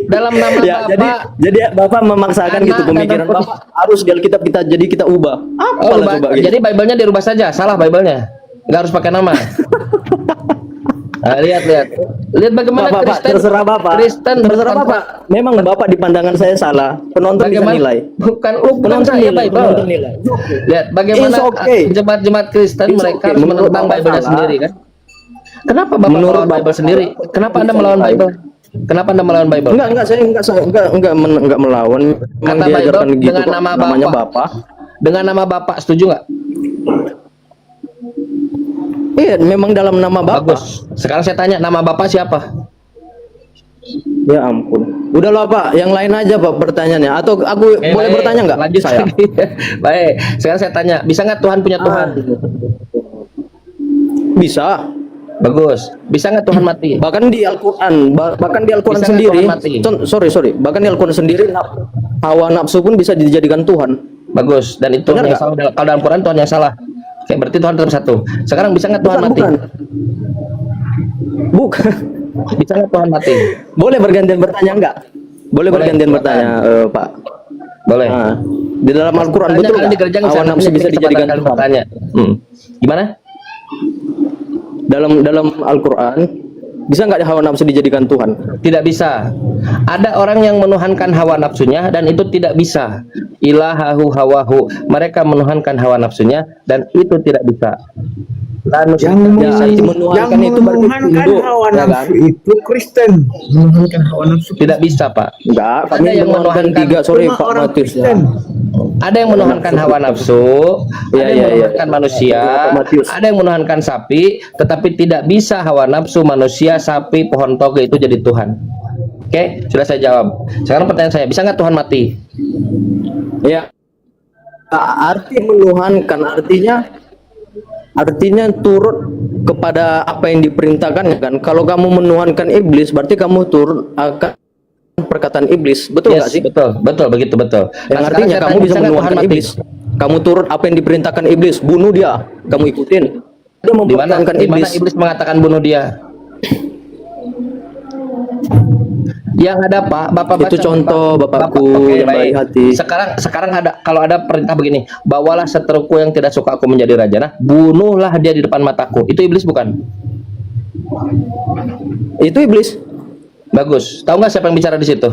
Dalam nama Ya, bapak. jadi bapak memaksakan Anak gitu pemikiran dan bapak harus di Alkitab kita ubah. Apa Oh, lah coba gitu. jadi Bible-nya dirubah saja, salah Bible-nya. Nggak harus pakai nama. Nah, lihat bagaimana Bapak, Kristen. terserah bapak. Kristen Terserah berkontra- bapak. Memang bapak di pandangan saya salah. Penonton bisa Bagaimana? nilai. Bukan lu Penonton saya nilai. Bible. Penonton nilai. Lihat bagaimana It's okay. jemaat-jemaat Kristen It's mereka okay. harus Menurut menentang Bapak Bible-nya salah. sendiri kan? Kenapa Bapak Menurut melawan Bible Bapak sendiri? salah. Kenapa Anda It's melawan okay. Bible? Kenapa Anda melawan Bible? Enggak, saya enggak melawan. Memang Kata Bible diajarkan gitu dengan kok. nama Namanya Bapak. bapak. Dengan nama Bapak setuju nggak? Iya, memang dalam nama bapak. Bagus. Sekarang saya tanya nama Bapak siapa? Ya ampun. Udah lah Pak, yang lain aja Pak pertanyaannya. Atau aku boleh baik. bertanya nggak? Lanjut Saya. lagi. Baik. Sekarang saya tanya, bisa nggak Tuhan punya Tuhan? Bisa. Bagus. Bisa nggak Tuhan mati? Bahkan di Al-Qur'an, bahkan di Al-Qur'an Bisa nggak sendiri. Tuhan mati? Sorry. Bahkan di Al-Qur'an sendiri hawa nafsu pun bisa dijadikan Tuhan. Bagus. Dan itu Benar yang nggak? salah. Kalau dalam Quran Tuhan yang salah. Oke, berarti Tuhan tetap satu. Sekarang bisa nggak Tuhan mati? Bukan. Bisa nggak Tuhan mati? Boleh bergantian bertanya enggak? Boleh Boleh, bergantian silakan. bertanya, Pak. Boleh. Nah, di dalam Al-Qur'an Tanya betul kalian di nggak? gereja Hawa nafsu bisa dijadikan kalian Tuhan. bertanya. Gimana? Dalam Al-Qur'an bisa nggak hawa nafsu dijadikan Tuhan? Tidak bisa. Ada orang yang menuhankan hawa nafsunya dan itu tidak bisa. Ilahahu hawahu. Mereka menuhankan hawa nafsunya dan itu tidak bisa. Yang menuhankan itu berarti tunduk, hawa ya kan? nafsu itu Kristen. Menuhankan hawa nafsu. Tidak bisa, Pak. Enggak, Ada kami yang menuhankan menuhankan tiga. Sorry Cuma Pak orang Matius. Kristen. Ada yang menuhankan hawa nafsu, Iya, ada yang iya, iya. menuhankan manusia, Pak Matius. ada yang menuhankan sapi, tetapi tidak bisa hawa nafsu manusia, sapi, pohon toge itu jadi Tuhan. Oke, sudah saya jawab. Sekarang pertanyaan saya, bisa nggak Tuhan mati? Ya. Arti menuhankan artinya turut kepada apa yang diperintahkan kan. Kalau kamu menuhankan iblis berarti kamu turut akan perkataan iblis. Betul nggak Yes, sih? betul, betul. Yang Nah, artinya sekarang kamu saya bisa tanya, Tuhan menuhankan mati? iblis. Kamu turut apa yang diperintahkan iblis, bunuh dia, kamu ikutin. Dia Di mana mempertahankan iblis. iblis mengatakan bunuh dia? Yang ada Pak, Bapak Itu baca, contoh Bapakku Oke, yang baik baik. hati. Sekarang ada kalau ada perintah begini, bawalah seteruku yang tidak suka aku menjadi raja. Nah, bunuhlah dia di depan mataku. Itu iblis bukan? Itu iblis? Bagus. Tahu nggak siapa yang bicara di situ?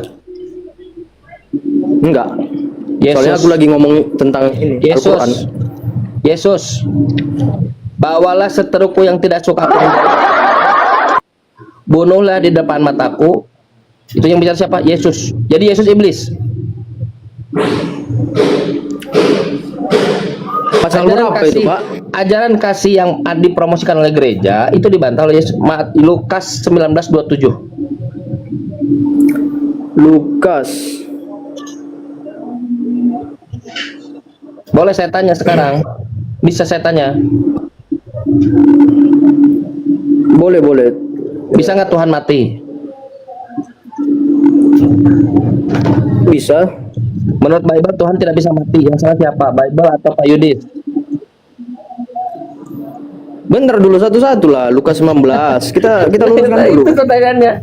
Enggak. Yesus. Soalnya aku lagi ngomong tentang ini, Al-Qur'an. Yesus. Bawalah seteruku yang tidak suka aku menjadi raja. Bunuhlah di depan mataku. Itu yang bicara siapa? Yesus. Jadi Yesus iblis. Pasal berapa itu, Pak? Ajaran kasih yang dipromosikan oleh gereja itu dibantah oleh Yesus. Lukas 19:27. Lukas. Boleh saya tanya sekarang? Bisa saya tanya? Boleh. Bisa nggak Tuhan mati? Bisa. Menurut Bible Tuhan tidak bisa mati. Yang salah siapa? Bible atau Pak Yudis? Bentar dulu satu-satu lah. Lukas 19. Kita luruskan dulu. Itu pertanyaannya.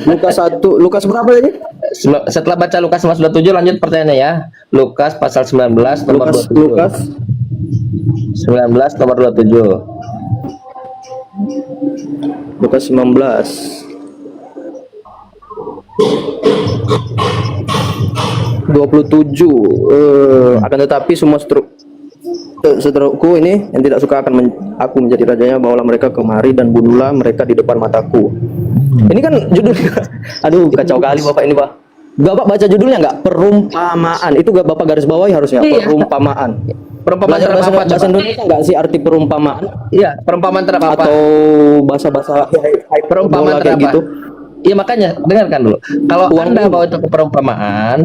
Lukas 1. Lukas berapa tadi? Setelah baca Lukas 19:27 lanjut pertanyaannya ya. Lukas pasal 19 nomor 27. Lukas 19 nomor 27. Lukas 19. 27. Akan tetapi semua seterusku ini yang tidak suka akan aku menjadi rajanya, bawalah mereka kemari dan bunuhlah mereka di depan mataku. Ini kan judulnya. Aduh, kacau kali Bapak ini, Pak. Bapak baca judulnya nggak? Perumpamaan. Itu gak Bapak garis bawahi harusnya. Iya. Perumpamaan. Perumpamaan Belajar terhadap apa, bahasa coba? Indonesia nggak sih arti perumpamaan? Iya, perumpamaan terhadap apa? Atau bahasa-bahasa Perumpamaan kayak terhadap apa? gitu? Iya, makanya dengarkan dulu. Kalau Uang Anda dulu. bawa itu ke perumpamaan,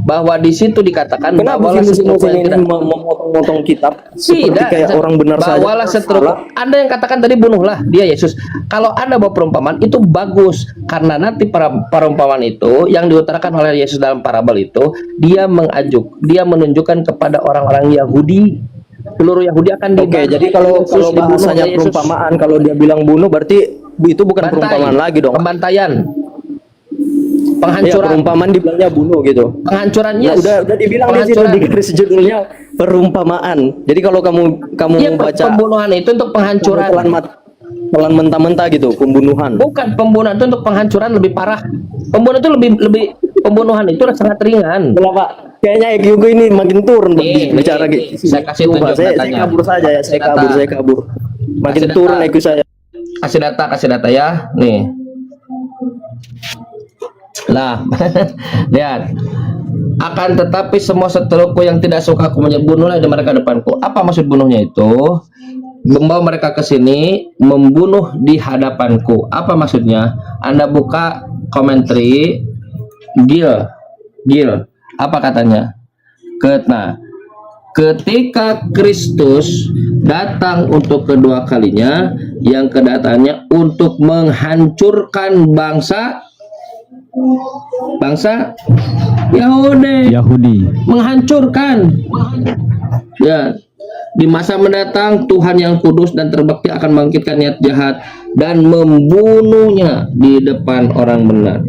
bahwa di situ dikatakan Kenapa bawalah sih setruk musim yang ini tidak memotong-motong kitab seperti tidak, kayak orang benar saja? bawalah setruk. Anda yang katakan tadi bunuhlah dia Yesus. Kalau Anda bawa perumpamaan itu bagus karena nanti perumpamaan itu yang diutarakan oleh Yesus dalam parabel itu dia menunjukkan kepada orang-orang Yahudi. Seluruh Yahudi akan Oke, jadi kalau bahasanya perumpamaan, kalau dia bilang bunuh berarti itu bukan perumpamaan lagi dong. Pembantaian. Ya, Penghancuran. perumpamaan dibilangnya bunuh gitu. Penghancuran Nah, yes. udah dibilang di situ di garis judulnya perumpamaan. Jadi kalau kamu Iya, baca pembunuhan itu untuk penghancuran. telan mentah-mentah gitu, pembunuhan. Bukan pembunuhan itu untuk penghancuran lebih parah. Pembunuhan itu lebih pembunuhan itu sangat ringan. Belah, Pak. Kayaknya IQ gue ini makin turun Nih, bicara nih, gitu. saya kasih Sumpah, tunjuk saya datanya. kabur saja ya, saya Data. kabur. Makin Kasih turun data. IQ saya. Kasih data ya. Nih. Lah, lihat. Akan tetapi semua seteruku yang tidak suka aku bunuhlah di mereka depanku. Apa maksud bunuhnya itu? Membawa mereka ke sini, membunuh di hadapanku. Apa maksudnya? Anda buka komentari Gil. Apa katanya? Nah, ketika Kristus datang untuk kedua kalinya, yang kedatangannya untuk menghancurkan bangsa Yahudi, menghancurkan. Ya, di masa mendatang Tuhan yang kudus dan terbakti akan membangkitkan niat jahat dan membunuhnya di depan orang benar.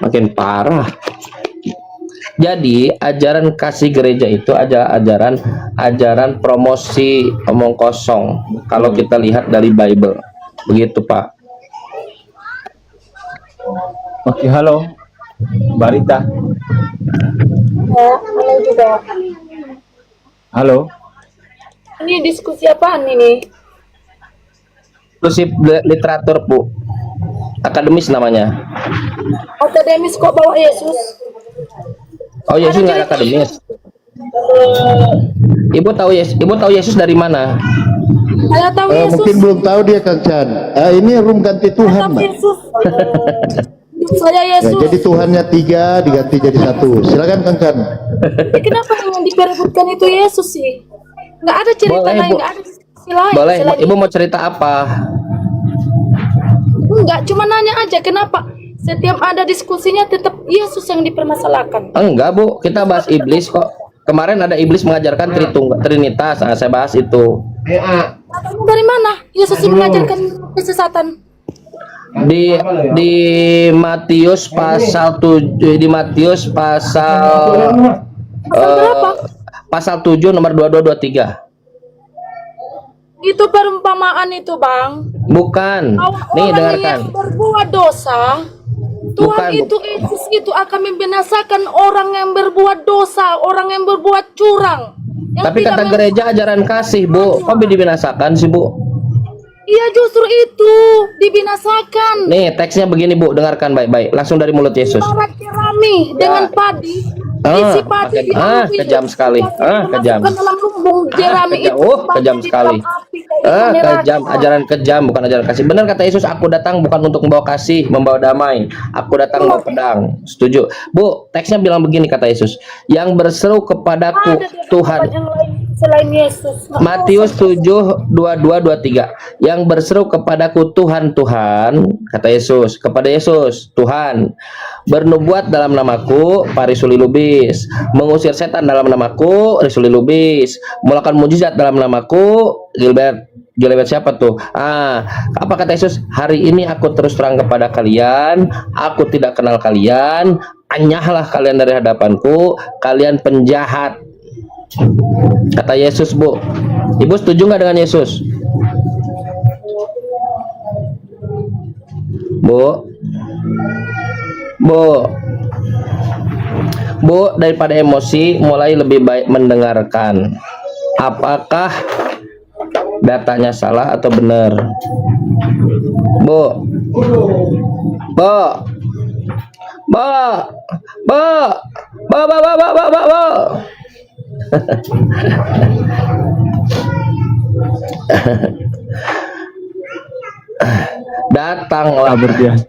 Makin parah. Jadi ajaran kasih gereja itu ajaran promosi omong kosong. Kalau kita lihat dari Bible, begitu Pak. Oke, halo. Barita. Halo juga. Halo. Ini diskusi apaan ini? Inklusif literatur, Bu. Akademis namanya. Akademis kok bawa Yesus? Oh, Yesus nggak akademis. Ibu tahu Yesus dari mana? Saya tahu Yesus. Mungkin belum tahu dia Kang Chan. Ini room ganti Tuhan, Mbak. Yesus. Saya Ya, Yesus. jadi Tuhannya 3 diganti jadi 1. Silakan Kang Chan. Kenapa yang diperebutkan itu Yesus sih? Nggak ada cerita Boleh, lain, Bu. nggak ada diskusi lain. Boleh, selain Ibu mau cerita apa? Enggak, cuma nanya aja kenapa setiap ada diskusinya tetap Yesus yang dipermasalahkan. Enggak, Bu. Kita bahas iblis kok. Kemarin ada iblis mengajarkan Trinitas. Nah, saya bahas itu. Katanya dari mana Yesus yang mengajarkan kesesatan? Di Matius pasal 7 Berapa? pasal 7 nomor 22-23. Itu perumpamaan itu, Bang. Bukan. Bahwa Nih orang dengarkan. yang berbuat dosa, Tuhan Bukan, Bu. itu Yesus itu akan membinasakan orang yang berbuat dosa, orang yang berbuat curang. Yang Tapi tidak kata gereja ajaran kasih, Bu. Kok dibinasakan sih, Bu? Iya, justru itu dibinasakan. Nih, teksnya begini, Bu. Dengarkan baik-baik. Langsung dari mulut Yesus. Ibarat jerami dengan padi. Isi padi kejam sekali. Kejam. Dalam lumbung jerami Kejam. itu. Kejam sekali. Kejam. Ajaran kejam, bukan ajaran kasih. Benar kata Yesus, aku datang bukan untuk membawa kasih, membawa damai. Aku datang membawa pedang. Setuju. Bu, teksnya bilang begini kata Yesus. Yang berseru kepadaku, Tuhan. Yang lain selain Yesus. Matius 7:22-23. Yang berseru kepadaku Tuhan, Tuhan, kata Yesus, kepada Yesus, Tuhan, bernubuat dalam namaku, parisuli lubis, mengusir setan dalam namaku, risuli lubis, melakukan mujizat dalam namaku, Gilbert siapa tuh? Apa kata Yesus? Hari ini aku terus terang kepada kalian, aku tidak kenal kalian, anyahlah kalian dari hadapanku, kalian penjahat. Kata Yesus, Bu. Ibu setuju nggak dengan Yesus? Bu, daripada emosi, mulai lebih baik mendengarkan. Apakah datanya salah atau benar? Bu. Datanglah berbiasa.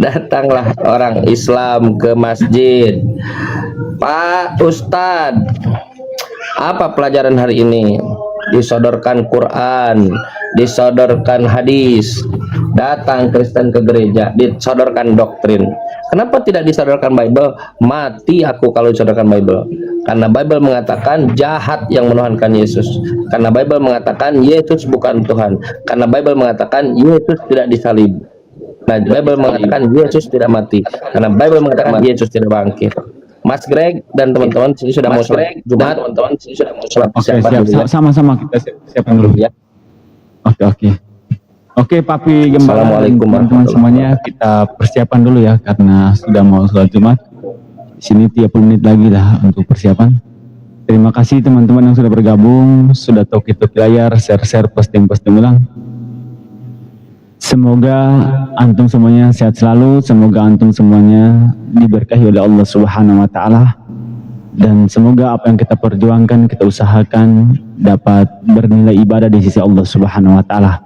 datanglah orang Islam ke masjid. Pak Ustadz, apa pelajaran hari ini? Disodorkan Quran, disodorkan hadis. Datang Kristen ke gereja, disodorkan doktrin. Kenapa tidak disodorkan Bible? Mati aku kalau disodorkan Bible. Karena Bible mengatakan jahat yang menuhankan Yesus. Karena Bible mengatakan Yesus bukan Tuhan. Karena Bible mengatakan Yesus tidak disalib. Nah, Bible mengatakan Yesus tidak mati. Karena Bible mengatakan Yesus tidak bangkit. Mas Greg dan teman-teman sini sudah mau sholat Jumat. Oke, siap. Sama-sama kita siapkan dulu ya. Oke, Papi Gembala, Assalamualaikum teman-teman semuanya, kita persiapan dulu ya karena sudah mau sholat Jumat. Di sini 30 menit lagi lah untuk persiapan. Terima kasih teman-teman yang sudah bergabung, sudah toki-toki layar, share-share, posting-posting ulang. Semoga antum semuanya sehat selalu, semoga antum semuanya diberkahi oleh Allah Subhanahu wa taala, dan semoga apa yang kita perjuangkan, kita usahakan dapat bernilai ibadah di sisi Allah Subhanahu wa taala.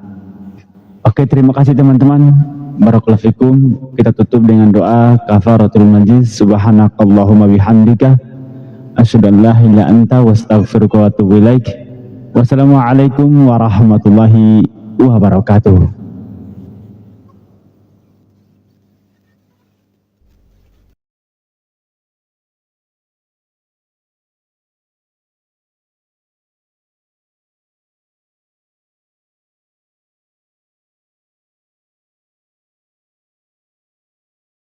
Oke, terima kasih teman-teman. Barakallahu fikum. Kita tutup dengan doa kafaratul majlis. Subhanakallahumma bihamdika asyhadu an la ilaha illa anta wastaghfiruka wa atubu ilaik. Wassalamualaikum warahmatullahi wabarakatuh.